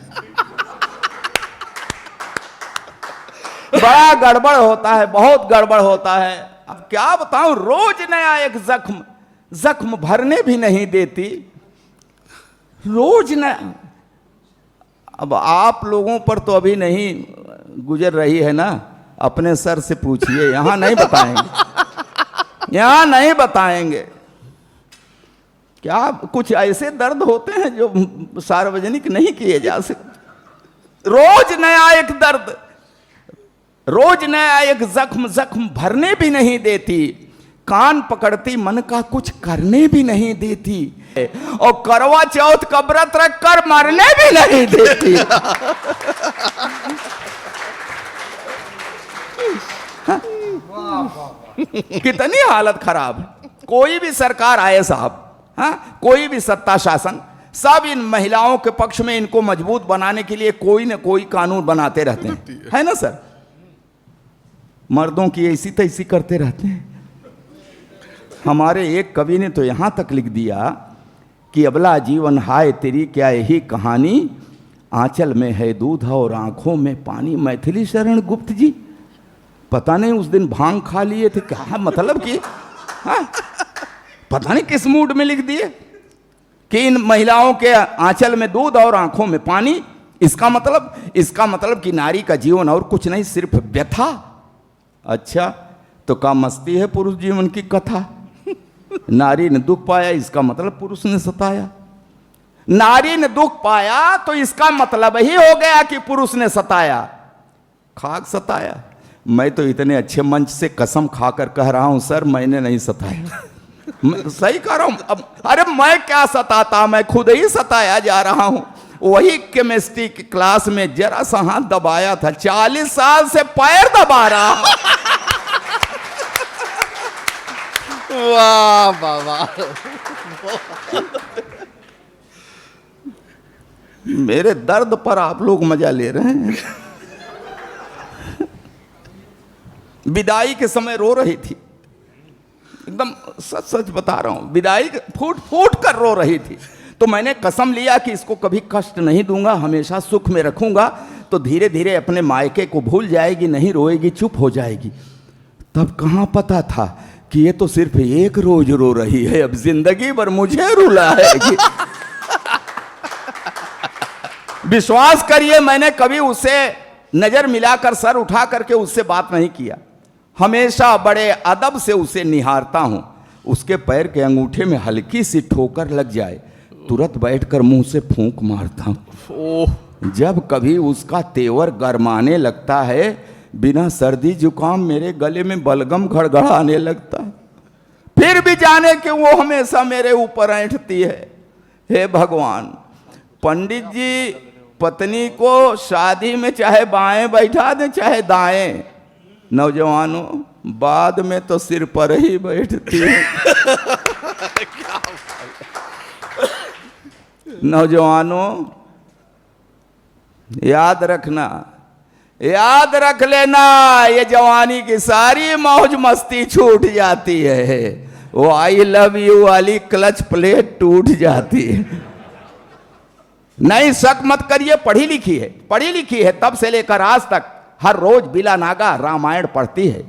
बड़ा गड़बड़ होता है, बहुत गड़बड़ होता है। अब क्या बताऊं, रोज नया एक जख्म भरने भी नहीं देती, रोज नया। अब आप लोगों पर तो अभी नहीं गुजर रही है ना, अपने सर से पूछिए, यहां नहीं बताएंगे, यहां नहीं बताएंगे। क्या कुछ ऐसे दर्द होते हैं जो सार्वजनिक नहीं किए जा सकते। रोज नया एक दर्द, रोज नया एक जख्म भरने भी नहीं देती, कान पकड़ती मन का कुछ करने भी नहीं देती, और करवा चौथ का व्रत रख कर मरने भी नहीं देती। कितनी हालत खराब है। कोई भी सरकार आए साहब, हाँ, कोई भी सत्ता शासन, सब इन महिलाओं के पक्ष में इनको मजबूत बनाने के लिए कोई न कोई कानून बनाते रहते हैं, है ना सर? मर्दों की ऐसी तैसी करते रहते हैं। हमारे एक कवि ने तो यहां तक लिख दिया कि अबला जीवन हाय तेरी क्या यही कहानी, आंचल में है दूध और आंखों में पानी। मैथिली शरण गुप्त जी, पता नहीं उस दिन भांग खा लिए थे, क्या मतलब कि, हाँ, पता नहीं किस मूड में लिख दिए कि इन महिलाओं के आंचल में दूध और आंखों में पानी। इसका मतलब कि नारी का जीवन और कुछ नहीं, सिर्फ व्यथा। अच्छा, तो क्या मस्ती है पुरुष जीवन की कथा? नारी ने दुख पाया, इसका मतलब पुरुष ने सताया। नारी ने दुख पाया तो इसका मतलब ही हो गया कि पुरुष ने सताया। खाक सताया? मैं तो इतने अच्छे मंच से कसम खाकर कह रहा हूं सर, मैंने नहीं सताया। मैं सही कह रहा हूं। अब अरे मैं क्या सताता, मैं खुद ही सताया जा रहा हूं। वही केमिस्ट्री की क्लास में जरा सा हाथ दबाया था, 40 साल से पैर दबा रहा हूं। वाह बाबा, मेरे दर्द पर आप लोग मजा ले रहे हैं। विदाई के समय रो रही थी, एकदम सच सच बता रहा हूँ, विदाई फूट फूट कर रो रही थी। तो मैंने कसम लिया कि इसको कभी कष्ट नहीं दूंगा, हमेशा सुख में रखूंगा, तो धीरे धीरे अपने मायके को भूल जाएगी, नहीं रोएगी, चुप हो जाएगी। तब कहाँ पता था कि ये तो सिर्फ एक रोज रो रही है, अब जिंदगी भर मुझे रुलाएगी। विश्वास करिए, मैंने कभी उससे नजर मिलाकर सर उठा करके उससे बात नहीं किया, हमेशा बड़े अदब से उसे निहारता हूं। उसके पैर के अंगूठे में हल्की सी ठोकर लग जाए, तुरंत बैठकर मुंह से फूंक मारता हूं। जब कभी उसका तेवर गरमाने लगता है, बिना सर्दी जुकाम मेरे गले में बलगम गड़गड़ाने लगता है, फिर भी जाने कि वो हमेशा मेरे ऊपर ऐंठती है। हे भगवान, पंडित जी पत्नी को शादी में चाहे बाएं बैठा दें चाहे दाएं, नौजवानों बाद में तो सिर पर ही बैठती है। नौजवानों याद रखना, याद रख लेना, ये जवानी की सारी मौज मस्ती छूट जाती है, वो आई लव यू वाली क्लच प्लेट टूट जाती है। नहीं शक मत करिए, पढ़ी लिखी है, तब से लेकर आज तक हर रोज बिला नागा रामायण पढ़ती है,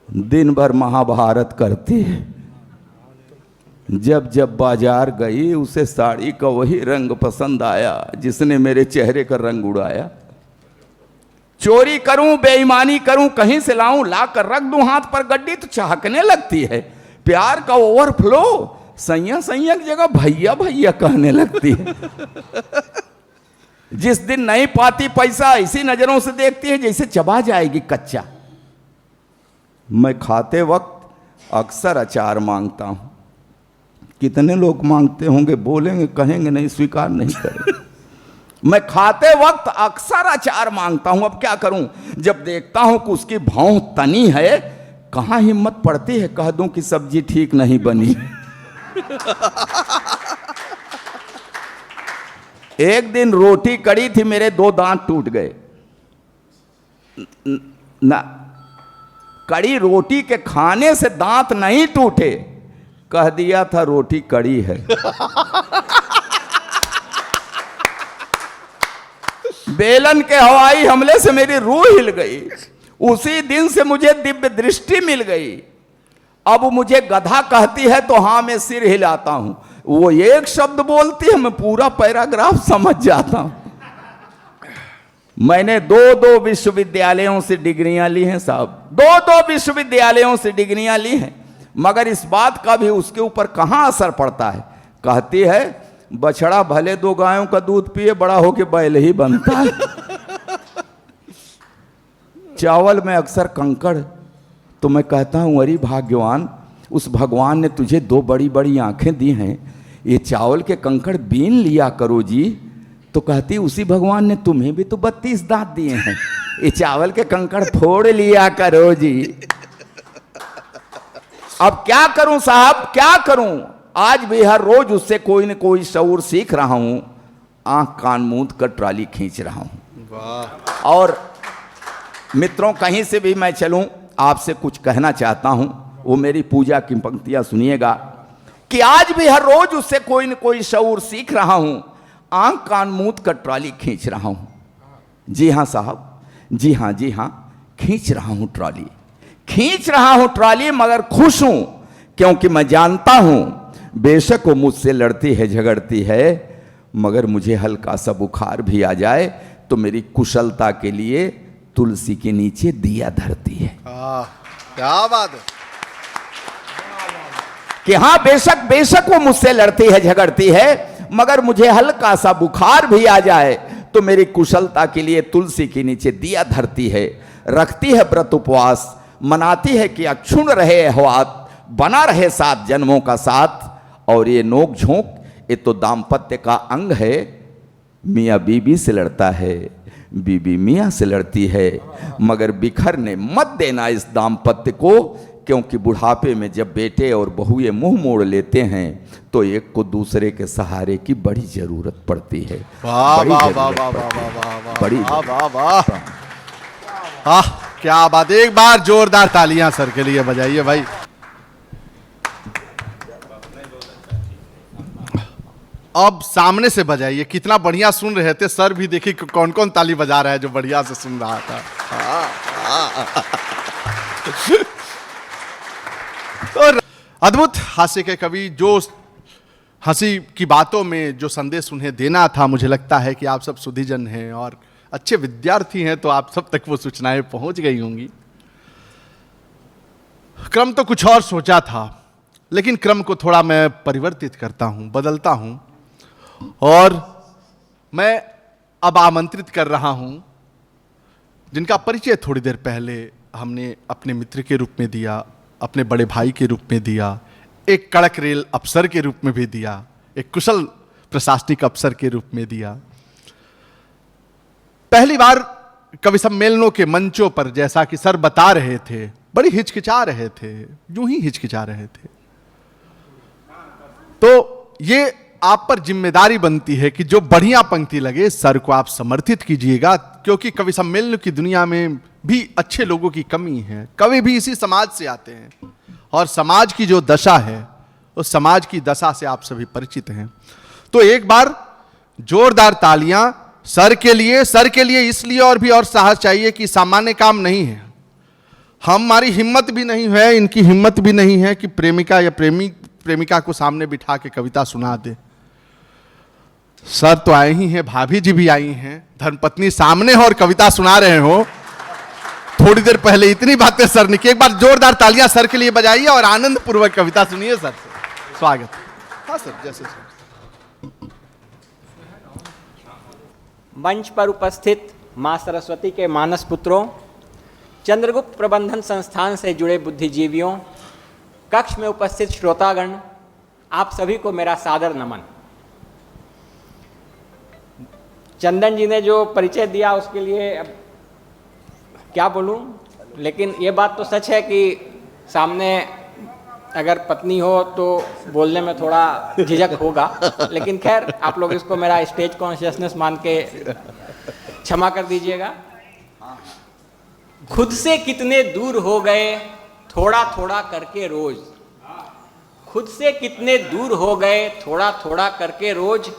दिन भर महाभारत करती है। जब जब बाजार गई उसे साड़ी का वही रंग पसंद आया जिसने मेरे चेहरे का रंग उड़ाया। चोरी करूं बेईमानी करूं कहीं से लाऊं ला कर रख दूं हाथ पर गड्डी तो चहकने लगती है। प्यार का ओवरफ्लो सैया सैया की जगह भैया भैया कहने लगती है। जिस दिन नहीं पाती पैसा ऐसी नजरों से देखती है जैसे चबा जाएगी कच्चा। मैं खाते वक्त अक्सर अचार मांगता हूं। कितने लोग मांगते होंगे, बोलेंगे कहेंगे नहीं, स्वीकार नहीं करेंगे। मैं खाते वक्त अक्सर अचार मांगता हूं। अब क्या करूं, जब देखता हूं कि उसकी भौं तनी है, कहां हिम्मत पड़ती है कह दूं कि सब्जी ठीक नहीं बनी। एक दिन रोटी कड़ी थी, मेरे 2 दांत टूट गए। ना कड़ी रोटी के खाने से दांत नहीं टूटे, कह दिया था रोटी कड़ी है। बेलन के हवाई हमले से मेरी रूह हिल गई। उसी दिन से मुझे दिव्य दृष्टि मिल गई। अब मुझे गधा कहती है तो हाँ मैं सिर हिलाता हूं, वो एक शब्द बोलती है मैं पूरा पैराग्राफ समझ जाता हूं। मैंने 2 विश्वविद्यालयों से डिग्रियां ली हैं साहब, 2 विश्वविद्यालयों से डिग्रियां ली हैं, मगर इस बात का भी उसके ऊपर कहां असर पड़ता है। कहती है बछड़ा भले 2 गायों का दूध पिए बड़ा होके बैल ही बनता है। चावल में अक्सर कंकड़, तो मैं कहता हूं अरे भाग्यवान, उस भगवान ने तुझे 2 बड़ी बड़ी आंखें दी हैं, ये चावल के कंकड़ बीन लिया करो जी। तो कहती उसी भगवान ने तुम्हें भी तो 32 दांत दिए हैं, ये चावल के कंकड़ फोड़ लिया करो जी। अब क्या करूं साहब, क्या करूं। आज भी हर रोज उससे कोई न कोई शऊर सीख रहा हूं, आंख कान मूंद कर ट्राली खींच रहा हूं। और मित्रों, कहीं से भी मैं चलूं आपसे कुछ कहना चाहता हूं, वो मेरी पूजा की पंक्तियां सुनिएगा कि आज भी हर रोज उससे कोई न कोई शऊर सीख रहा हूं, आंख कान मूंद कर ट्राली खींच रहा हूं। जी हां साहब, जी हां, खींच रहा हूं ट्राली, खींच रहा हूं ट्राली, मगर खुश हूं क्योंकि मैं जानता हूं बेशक वो मुझसे लड़ती है झगड़ती है, मगर मुझे हल्का सा बुखार भी आ जाए तो मेरी कुशलता के लिए तुलसी के नीचे दिया धरती है। क्या बात है कि हाँ बेशक वो मुझसे लड़ती है झगड़ती है, मगर मुझे हल्का सा बुखार भी आ जाए तो मेरी कुशलता के लिए तुलसी के नीचे दिया धरती है। रखती है व्रत उपवास, मनाती है कि अक्षुण रहे अहवात, बना रहे 7 जन्मों का साथ। और ये नोक झोंक ये तो दाम्पत्य का अंग है। मियाँ बीबी से लड़ता है, बीबी मियाँ से लड़ती है, मगर बिखरने मत देना इस दाम्पत्य को, क्योंकि बुढ़ापे में जब बेटे और बहुएं मुंह मोड़ लेते हैं तो एक को दूसरे के सहारे की बड़ी जरूरत पड़ती है। क्या बात, एक बार जोरदार तालियां सर के लिए बजाइए भाई। अब सामने से बजाइए, कितना बढ़िया सुन रहे थे सर भी, देखिए कौन कौन ताली बजा रहा है जो बढ़िया से सुन रहा था। तो अद्भुत हास्य के कवि, जो हंसी की बातों में जो संदेश उन्हें देना था, मुझे लगता है कि आप सब सुधीजन हैं और अच्छे विद्यार्थी हैं, तो आप सब तक वो सूचनाएं पहुंच गई होंगी। क्रम तो कुछ और सोचा था, लेकिन क्रम को थोड़ा मैं परिवर्तित करता हूं, बदलता हूं, और मैं अब आमंत्रित कर रहा हूं जिनका परिचय थोड़ी देर पहले हमने अपने मित्र के रूप में दिया, अपने बड़े भाई के रूप में दिया, एक कड़क रेल अफसर के रूप में भी दिया, एक कुशल प्रशासनिक अफसर के रूप में दिया। पहली बार कवि सम्मेलनों के मंचों पर, जैसा कि सर बता रहे थे, बड़ी हिचकिचा रहे थे, यूं ही हिचकिचा रहे थे। तो ये आप पर जिम्मेदारी बनती है कि जो बढ़िया पंक्ति लगे सर को आप समर्थित कीजिएगा, क्योंकि कवि सम्मेलन की दुनिया में भी अच्छे लोगों की कमी है। कवि भी इसी समाज से आते हैं और समाज की जो दशा है उस समाज की दशा से आप सभी परिचित हैं। तो एक बार जोरदार तालियां सर के लिए इसलिए और भी और साहस चाहिए कि सामान्य काम नहीं है। हमारी हिम्मत भी नहीं है, इनकी हिम्मत भी नहीं है कि प्रेमिका या प्रेमिका को सामने बिठा के कविता सुना दे। सर तो आए ही हैं, भाभी जी भी आई हैं, धर्मपत्नी सामने हो और कविता सुना रहे हो। थोड़ी देर पहले इतनी बातें सर ने की। एक बार जोरदार तालियां सर के लिए बजाइए और आनंद पूर्वक कविता सुनिए सर से। स्वागत। हाँ सर, जैसे सर। मंच पर उपस्थित मां सरस्वती के मानस पुत्रों, चंद्रगुप्त प्रबंधन संस्थान से जुड़े बुद्धिजीवियों, कक्ष में उपस्थित श्रोतागण, आप सभी को मेरा सादर नमन। चंदन जी ने जो परिचय दिया उसके लिए अब क्या बोलूं, लेकिन ये बात तो सच है कि सामने अगर पत्नी हो तो बोलने में थोड़ा झिझक होगा, लेकिन खैर आप लोग इसको मेरा स्टेज कॉन्शियसनेस मान के क्षमा कर दीजिएगा। खुद से कितने दूर हो गए थोड़ा थोड़ा करके रोज, खुद से कितने दूर हो गए थोड़ा थोड़ा करके रोज,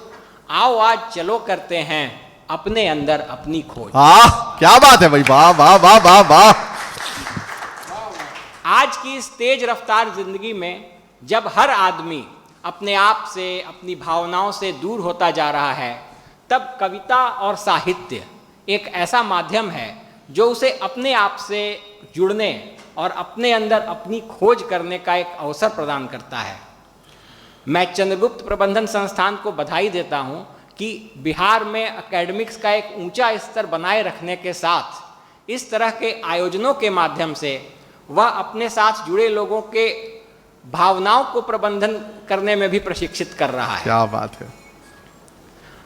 आओ आज चलो करते हैं अपने अंदर अपनी खोज। क्या बात है भाई, वाह वाह वाह वाह वाह। आज की इस तेज रफ्तार जिंदगी में जब हर आदमी अपने आप से, अपनी भावनाओं से दूर होता जा रहा है, तब कविता और साहित्य एक ऐसा माध्यम है जो उसे अपने आप से जुड़ने और अपने अंदर अपनी खोज करने का एक अवसर प्रदान करता है। मैं चंद्रगुप्त प्रबंधन संस्थान को बधाई देता हूं कि बिहार में एकेडमिक्स का एक ऊंचा स्तर बनाए रखने के साथ इस तरह के आयोजनों के माध्यम से वह अपने साथ जुड़े लोगों के भावनाओं को प्रबंधन करने में भी प्रशिक्षित कर रहा है। क्या बात है।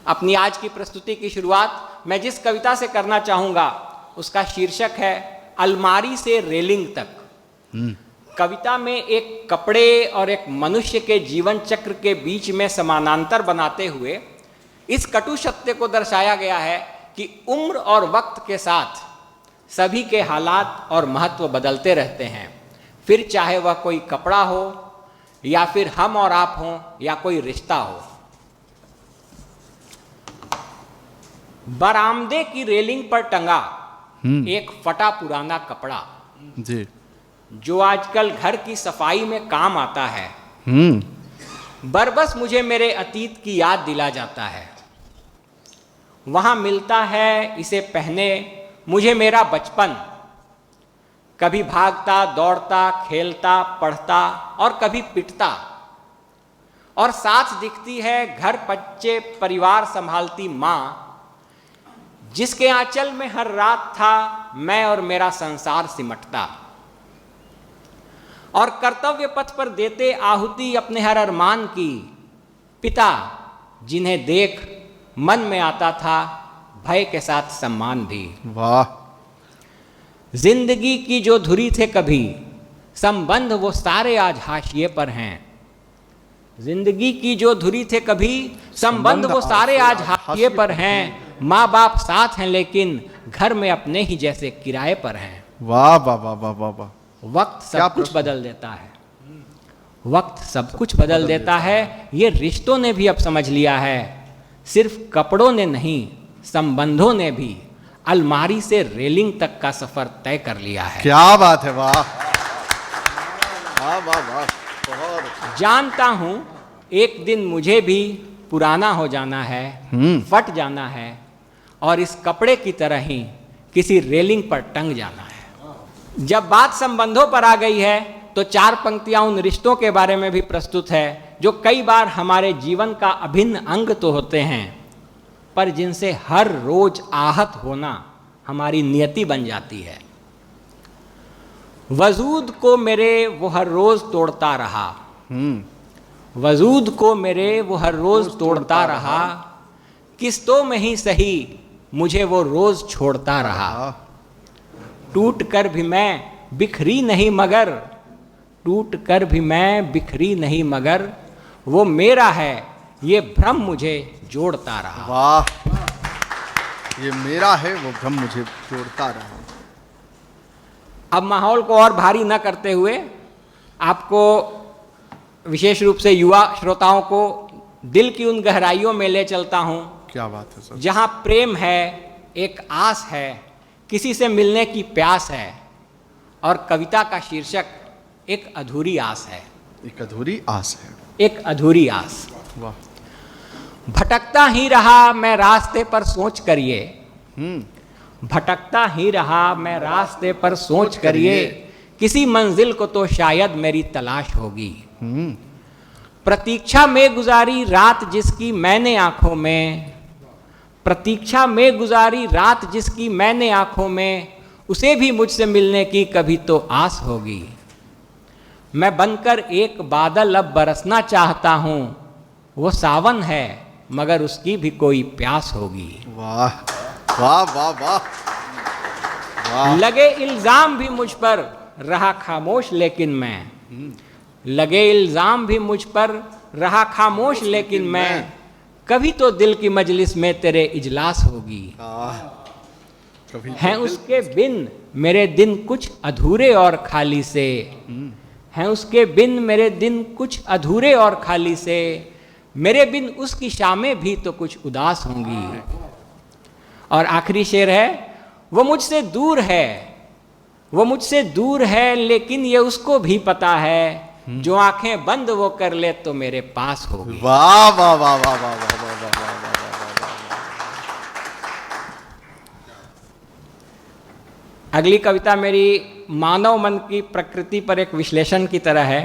अपनी आज की प्रस्तुति की शुरुआत मैं जिस कविता से करना चाहूंगा उसका शीर्षक है अलमारी से रेलिंग तक। कविता में एक कपड़े और एक मनुष्य के जीवन चक्र के बीच में समानांतर बनाते हुए इस कटु सत्य को दर्शाया गया है कि उम्र और वक्त के साथ सभी के हालात और महत्व बदलते रहते हैं, फिर चाहे वह कोई कपड़ा हो या फिर हम और आप हों या कोई रिश्ता हो। बरामदे की रेलिंग पर टंगा एक फटा पुराना कपड़ा जी, जो आजकल घर की सफाई में काम आता है, बरबस मुझे मेरे अतीत की याद दिला जाता है। वहां मिलता है इसे पहने मुझे मेरा बचपन, कभी भागता दौड़ता खेलता पढ़ता और कभी पिटता, और साथ दिखती है घर बच्चे परिवार संभालती माँ, जिसके आंचल में हर रात था मैं और मेरा संसार सिमटता, और कर्तव्य पथ पर देते आहुति अपने हर अरमान की पिता, जिन्हें देख मन में आता था भय के साथ सम्मान भी। वाह। जिंदगी की जो धुरी थे कभी संबंध वो सारे आज हाशिए पर हैं। जिंदगी की जो धुरी थे कभी संबंध वो सारे आज हाशिए पर हैं। माँ बाप साथ हैं लेकिन घर में अपने ही जैसे किराए पर हैं। वाह वाह वाह वाह वाह वाह। वक्त सब कुछ बदल देता है। वक्त सब कुछ बदल देता है। ये रिश्तों ने भी अब समझ लिया है, सिर्फ कपड़ों ने नहीं, संबंधों ने भी अलमारी से रेलिंग तक का सफर तय कर लिया है। क्या बात है, वाह वाह वाह वाह, बहुत जानता हूं एक दिन मुझे भी पुराना हो जाना है, फट जाना है और इस कपड़े की तरह ही किसी रेलिंग पर टंग जाना है। जब बात संबंधों पर आ गई है तो 4 पंक्तियां उन रिश्तों के बारे में भी प्रस्तुत है जो कई बार हमारे जीवन का अभिन्न अंग तो होते हैं, पर जिनसे हर रोज आहत होना हमारी नियति बन जाती है। वजूद को मेरे वो हर रोज तोड़ता रहा, वजूद को मेरे वो हर रोज तोड़ता रहा, किस्तों में ही सही मुझे वो रोज छोड़ता रहा। टूट कर भी मैं बिखरी नहीं मगर, टूट कर भी मैं बिखरी नहीं मगर, वो मेरा है ये भ्रम मुझे जोड़ता रहा। वाह, ये मेरा है वो भ्रम मुझे जोड़ता रहा। अब माहौल को और भारी न करते हुए आपको विशेष रूप से युवा श्रोताओं को दिल की उन गहराइयों में ले चलता हूं। क्या बात है सर। जहां प्रेम है, एक आस है, किसी से मिलने की प्यास है, और कविता का शीर्षक एक अधूरी आस है। एक अधूरी आस है। एक अधूरी आस। वाह। भटकता ही रहा मैं रास्ते पर सोच करिए, भटकता ही रहा मैं रास्ते पर सोच करिए, किसी मंजिल को तो शायद मेरी तलाश होगी। प्रतीक्षा में गुजारी रात जिसकी मैंने आंखों में, प्रतीक्षा में गुजारी रात जिसकी मैंने आंखों में, उसे भी मुझसे मिलने की कभी तो आस होगी। मैं बनकर एक बादल अब बरसना चाहता हूं, वो सावन है मगर उसकी भी कोई प्यास होगी। वाह वाह वाह वाह वाह। लगे इल्जाम भी मुझ पर रहा खामोश लेकिन मैं, लगे इल्जाम भी मुझ पर रहा खामोश लेकिन मैं, कभी तो दिल की मजलिस में तेरे इजलास होगी। कभी हैं उसके बिन मेरे दिन कुछ अधूरे और खाली से, हैं उसके बिन मेरे दिन कुछ अधूरे और खाली से, मेरे बिन उसकी शामें भी तो कुछ उदास होंगी। और आखिरी शेर है, वो मुझसे दूर है, वो मुझसे दूर है, लेकिन ये उसको भी पता है, जो आंखें बंद वो कर ले तो मेरे पास होगी। वाह वाह वाह वाह वाह वाह वाह वाह वाह। अगली कविता मेरी मानव मन की प्रकृति पर एक विश्लेषण की तरह है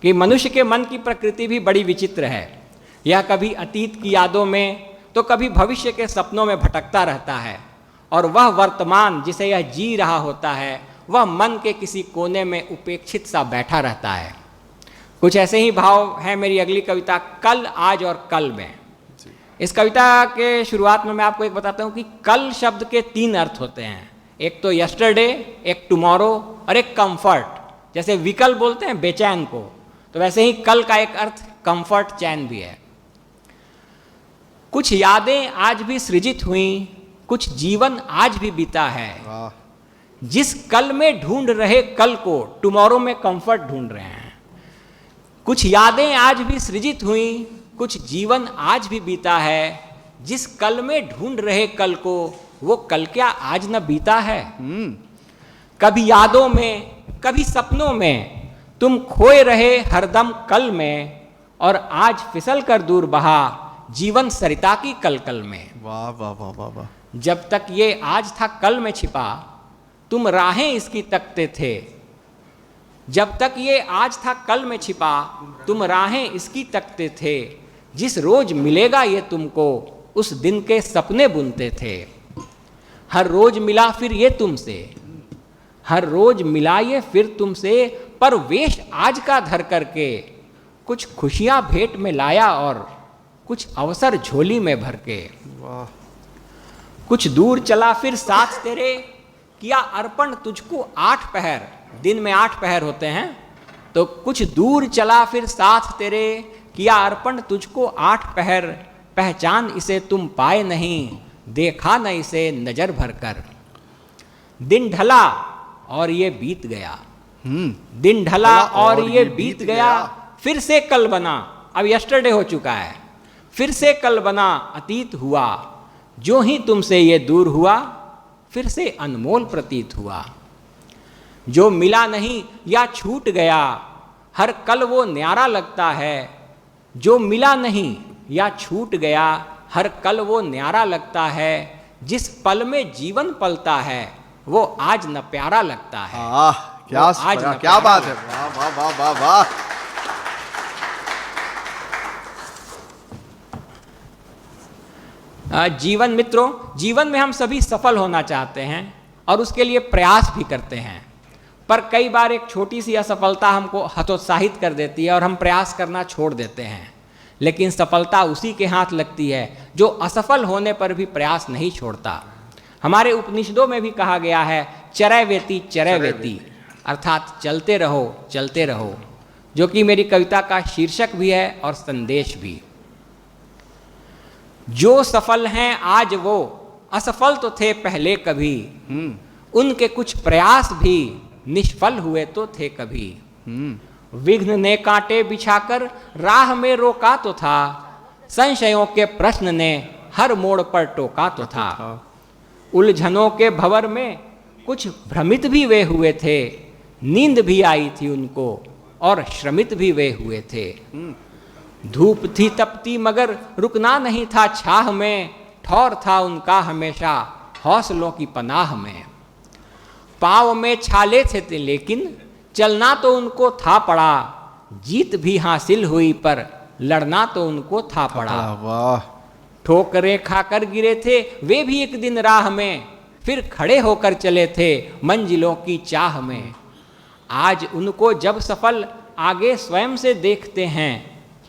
कि मनुष्य के मन की प्रकृति भी बड़ी विचित्र है। यह कभी अतीत की यादों में तो कभी भविष्य के सपनों में भटकता रहता है, और वह वर्तमान जिसे यह जी रहा होता है वह मन के किसी कोने में उपेक्षित सा बैठा रहता है। कुछ ऐसे ही भाव हैं मेरी अगली कविता कल, आज और कल में। इस कविता के शुरुआत में मैं आपको एक बताता हूँ कि कल शब्द के 3 अर्थ होते हैं, एक तो यस्टरडे, एक टुमारो और एक कंफर्ट। जैसे विकल बोलते हैं बेचैन को, तो वैसे ही कल का एक अर्थ कंफर्ट, चैन भी है। कुछ यादें आज भी सृजित हुई, कुछ जीवन आज भी बीता है, जिस कल में ढूंढ रहे कल को टुमारो में कंफर्ट ढूंढ रहे हैं। कुछ यादें आज भी सृजित हुई, कुछ जीवन आज भी बीता है, जिस कल में ढूंढ रहे कल को वो कल क्या आज न बीता है। कभी यादों में कभी सपनों में तुम खोए रहे हरदम कल में, और आज फिसल कर दूर बहा जीवन सरिता की कलकल में। वाह वाह वाह वाह वाह। जब तक ये आज था कल में छिपा, तुम राहें इसकी तकते थे, जब तक ये आज था कल में छिपा, तुम राहें इसकी तकते थे, जिस रोज मिलेगा ये तुमको उस दिन के सपने बुनते थे। हर रोज मिला फिर ये तुमसे, हर रोज मिला ये फिर तुमसे, पर वेश आज का धर करके, कुछ खुशियां भेंट में लाया और कुछ अवसर झोली में भर के। कुछ दूर चला फिर साथ तेरे, किया अर्पण तुझको 8 पहर, दिन में 8 पहर होते हैं, तो कुछ दूर चला फिर साथ तेरे, किया अर्पण तुझको 8 पहर, पहचान इसे तुम पाए नहीं, देखा न इसे नजर भर कर। दिन ढला और ये बीत गया, दिन ढला और ये बीत गया, फिर से कल बना, अब यस्टरडे हो चुका है, फिर से कल बना अतीत हुआ, जो ही तुमसे ये दूर हुआ, फिर से अनमोल प्रतीत हुआ। जो मिला नहीं या छूट गया, हर कल वो न्यारा लगता है। जो मिला नहीं या छूट गया, हर कल वो न्यारा लगता है। जिस पल में जीवन पलता है, वो आज न प्यारा लगता है। क्या आज न क्या प्यारा बात है, वाह वाह वाह वाह वाह। जीवन मित्रों, जीवन में हम सभी सफल होना चाहते हैं और उसके लिए प्रयास भी करते हैं, पर कई बार एक छोटी सी असफलता हमको हतोत्साहित कर देती है और हम प्रयास करना छोड़ देते हैं। लेकिन सफलता उसी के हाथ लगती है जो असफल होने पर भी प्रयास नहीं छोड़ता। हमारे उपनिषदों में भी कहा गया है, चरैवेति चरैवेति, अर्थात चलते रहो, जो कि मेरी कविता का शीर्षक भी है और संदेश भी। जो सफल हैं आज वो असफल तो थे पहले कभी, उनके कुछ प्रयास भी निष्फल हुए तो थे कभी। विघ्न ने कांटे बिछाकर राह में रोका तो था, संशयों के प्रश्न ने हर मोड़ पर टोका तो था। उलझनों के भंवर में कुछ भ्रमित भी वे हुए थे, नींद भी आई थी उनको और श्रमित भी वे हुए थे। धूप थी तपती मगर रुकना नहीं था छाह में, ठौर था उनका हमेशा हौसलों की पनाह में। पाँव में छाले थे लेकिन चलना तो उनको था पड़ा, जीत भी हासिल हुई पर लड़ना तो उनको था पड़ा। वाह। ठोकरें खाकर गिरे थे वे भी एक दिन राह में, फिर खड़े होकर चले थे मंजिलों की चाह में। आज उनको जब सफल आगे स्वयं से देखते हैं,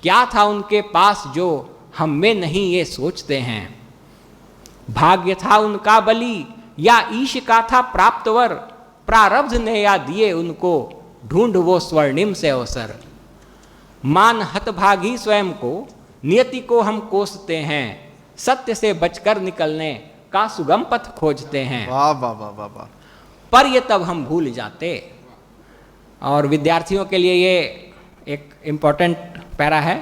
क्या था उनके पास जो हम में नहीं ये सोचते हैं। भाग्य था उनका बली या ईश का था प्राप्तवर, प्रारब्ध ने या दिए उनको ढूंढ वो स्वर्णिम से अवसर। मान हतभागी स्वयं को, नियति को हम कोसते हैं, सत्य से बचकर निकलने का सुगम पथ खोजते हैं। वाह वाह वाह वाह वाह। पर ये तब हम भूल जाते। और विद्यार्थियों के लिए ये एक इम्पोर्टेंट पैरा है।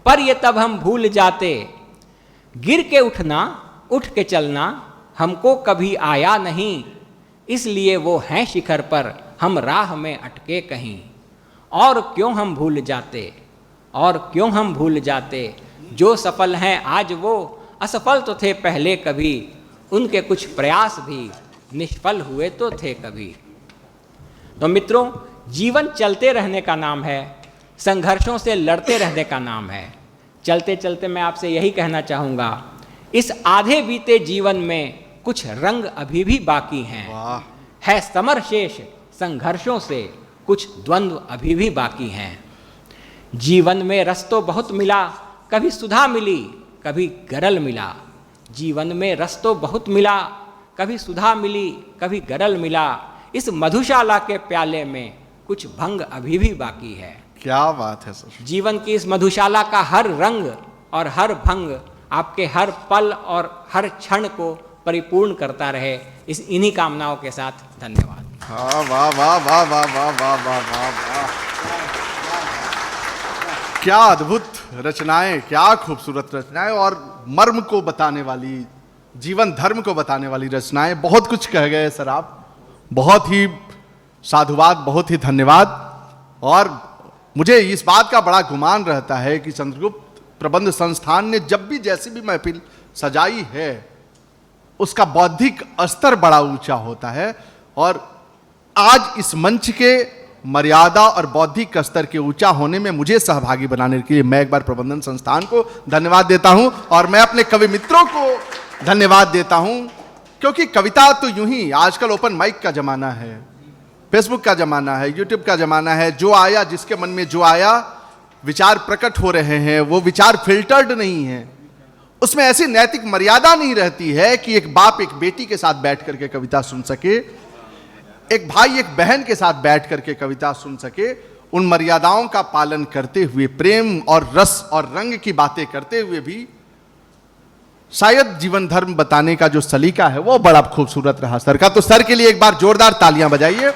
पर ये तब हम भूल जाते, गिर के उठना उठ के चलना हमको कभी आया नहीं, इसलिए वो हैं शिखर पर हम राह में अटके कहीं। और क्यों हम भूल जाते, और क्यों हम भूल जाते, जो सफल हैं आज वो असफल तो थे पहले कभी, उनके कुछ प्रयास भी निष्फल हुए तो थे कभी। तो मित्रों, जीवन चलते रहने का नाम है, संघर्षों से लड़ते रहने का नाम है। चलते चलते मैं आपसे यही कहना चाहूँगा, इस आधे बीते जीवन में कुछ रंग अभी भी बाकी हैं। वाह। है समर शेष संघर्षों से कुछ द्वंद्व अभी भी बाकी हैं। जीवन में रस तो बहुत मिला, कभी सुधा मिली कभी गरल मिला। जीवन में रस तो बहुत मिला, कभी सुधा मिली कभी गरल मिला। इस मधुशाला के प्याले में कुछ भंग अभी भी बाकी है। क्या बात है सर। जीवन की इस मधुशाला का हर रंग और हर भंग आपके हर पल और हर क्षण को परिपूर्ण करता रहे। इन्हीं कामनाओं के साथ धन्यवाद। हाँ, वाह वाह वाह वाह वाह वाह वाह वाह वाह। क्या अद्भुत रचनाएं, क्या खूबसूरत रचनाएं और मर्म को बताने वाली, जीवन धर्म को बताने वाली रचनाएं। बहुत कुछ कह गए सर आप, बहुत ही साधुवाद, बहुत ही धन्यवाद। और मुझे इस बात का बड़ा गुमान रहता है कि चंद्रगुप्त प्रबंध संस्थान ने जब भी जैसी भी महफिल सजाई है, उसका बौद्धिक स्तर बड़ा ऊंचा होता है। और आज इस मंच के मर्यादा और बौद्धिक स्तर के ऊंचा होने में मुझे सहभागी बनाने के लिए मैं एक बार प्रबंधन संस्थान को धन्यवाद देता हूं और मैं अपने कवि मित्रों को धन्यवाद देता हूं, क्योंकि कविता तो यूं ही, आजकल ओपन माइक का जमाना है, फेसबुक का जमाना है, यूट्यूब का जमाना है। जो आया, जिसके मन में जो आया, विचार प्रकट हो रहे हैं। वो विचार फिल्टर्ड नहीं है, उसमें ऐसी नैतिक मर्यादा नहीं रहती है कि एक बाप एक बेटी के साथ बैठ करके कविता सुन सके, एक भाई एक बहन के साथ बैठ करके कविता सुन सके। उन मर्यादाओं का पालन करते हुए, प्रेम और रस और रंग की बातें करते हुए भी शायद जीवन धर्म बताने का जो सलीका है वो बड़ा खूबसूरत रहा सर का। तो सर के लिए एक बार जोरदार तालियां बजाइए।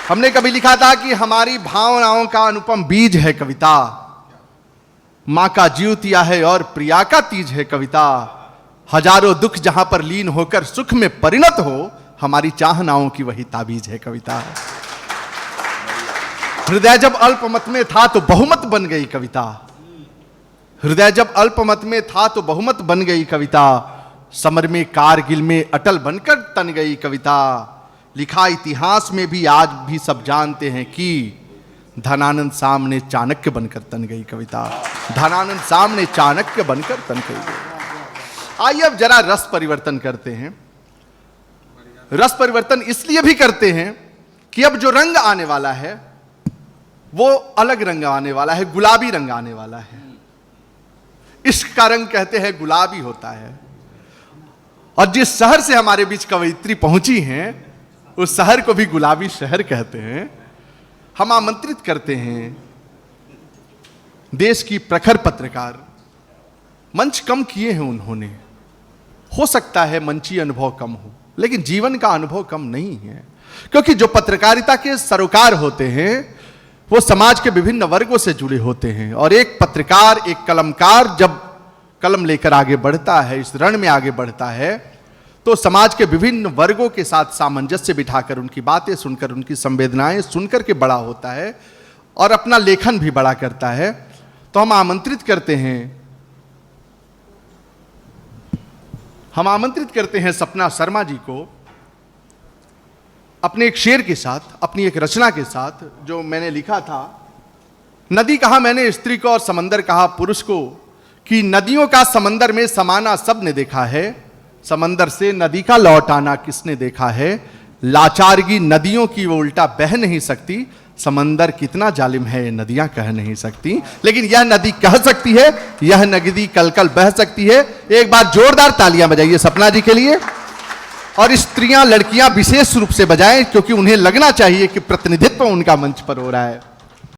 हमने कभी लिखा था कि हमारी भावनाओं का अनुपम बीज है कविता, मां का जीवतिया है और प्रिया का तीज है कविता, हजारों दुख जहां पर लीन होकर सुख में परिणत हो, हमारी चाहनाओं की वही ताबीज है कविता। हृदय जब अल्पमत में था तो बहुमत बन गई कविता, हृदय जब अल्पमत में था तो बहुमत बन गई कविता, समर में कारगिल में अटल बनकर तन गई कविता, लिखा इतिहास में भी आज भी सब जानते हैं कि धनानंद सामने चाणक्य बनकर तन गई कविता, धनानंद सामने चाणक्य बनकर तन गई। आइए अब जरा रस परिवर्तन करते हैं। रस परिवर्तन इसलिए भी करते हैं कि अब जो रंग आने वाला है वो अलग रंग आने वाला है, गुलाबी रंग आने वाला है। इश्क का रंग कहते हैं गुलाबी होता है। और जिस शहर से हमारे बीच कवयित्री पहुंची हैं उस शहर को भी गुलाबी शहर कहते हैं। हम आमंत्रित करते हैं देश की प्रखर पत्रकार, मंच कम किए हैं उन्होंने, हो सकता है मंची अनुभव कम हो, लेकिन जीवन का अनुभव कम नहीं है, क्योंकि जो पत्रकारिता के सरोकार होते हैं वो समाज के विभिन्न वर्गों से जुड़े होते हैं। और एक पत्रकार, एक कलमकार जब कलम लेकर आगे बढ़ता है, इस रण में आगे बढ़ता है, तो समाज के विभिन्न वर्गों के साथ सामंजस्य बिठाकर, उनकी बातें सुनकर, उनकी संवेदनाएं सुनकर के बड़ा होता है और अपना लेखन भी बड़ा करता है। तो हम आमंत्रित करते हैं सपना शर्मा जी को अपने एक शेर के साथ, अपनी एक रचना के साथ, जो मैंने लिखा था। नदी कहा मैंने स्त्री को और समंदर कहा पुरुष को, कि नदियों का समंदर में समाना सबने देखा है, समंदर से नदी का लौट आना किसने देखा है, लाचारगी नदियों की वो उल्टा बह नहीं सकती, समंदर कितना जालिम है ये नदियां कह नहीं सकती, लेकिन यह नदी कह सकती है, यह नदी कल कल बह सकती है। एक बार जोरदार तालियां बजाइए सपना जी के लिए। और स्त्रियां, लड़कियां विशेष रूप से बजाएं, क्योंकि उन्हें लगना चाहिए कि प्रतिनिधित्व उनका मंच पर हो रहा है।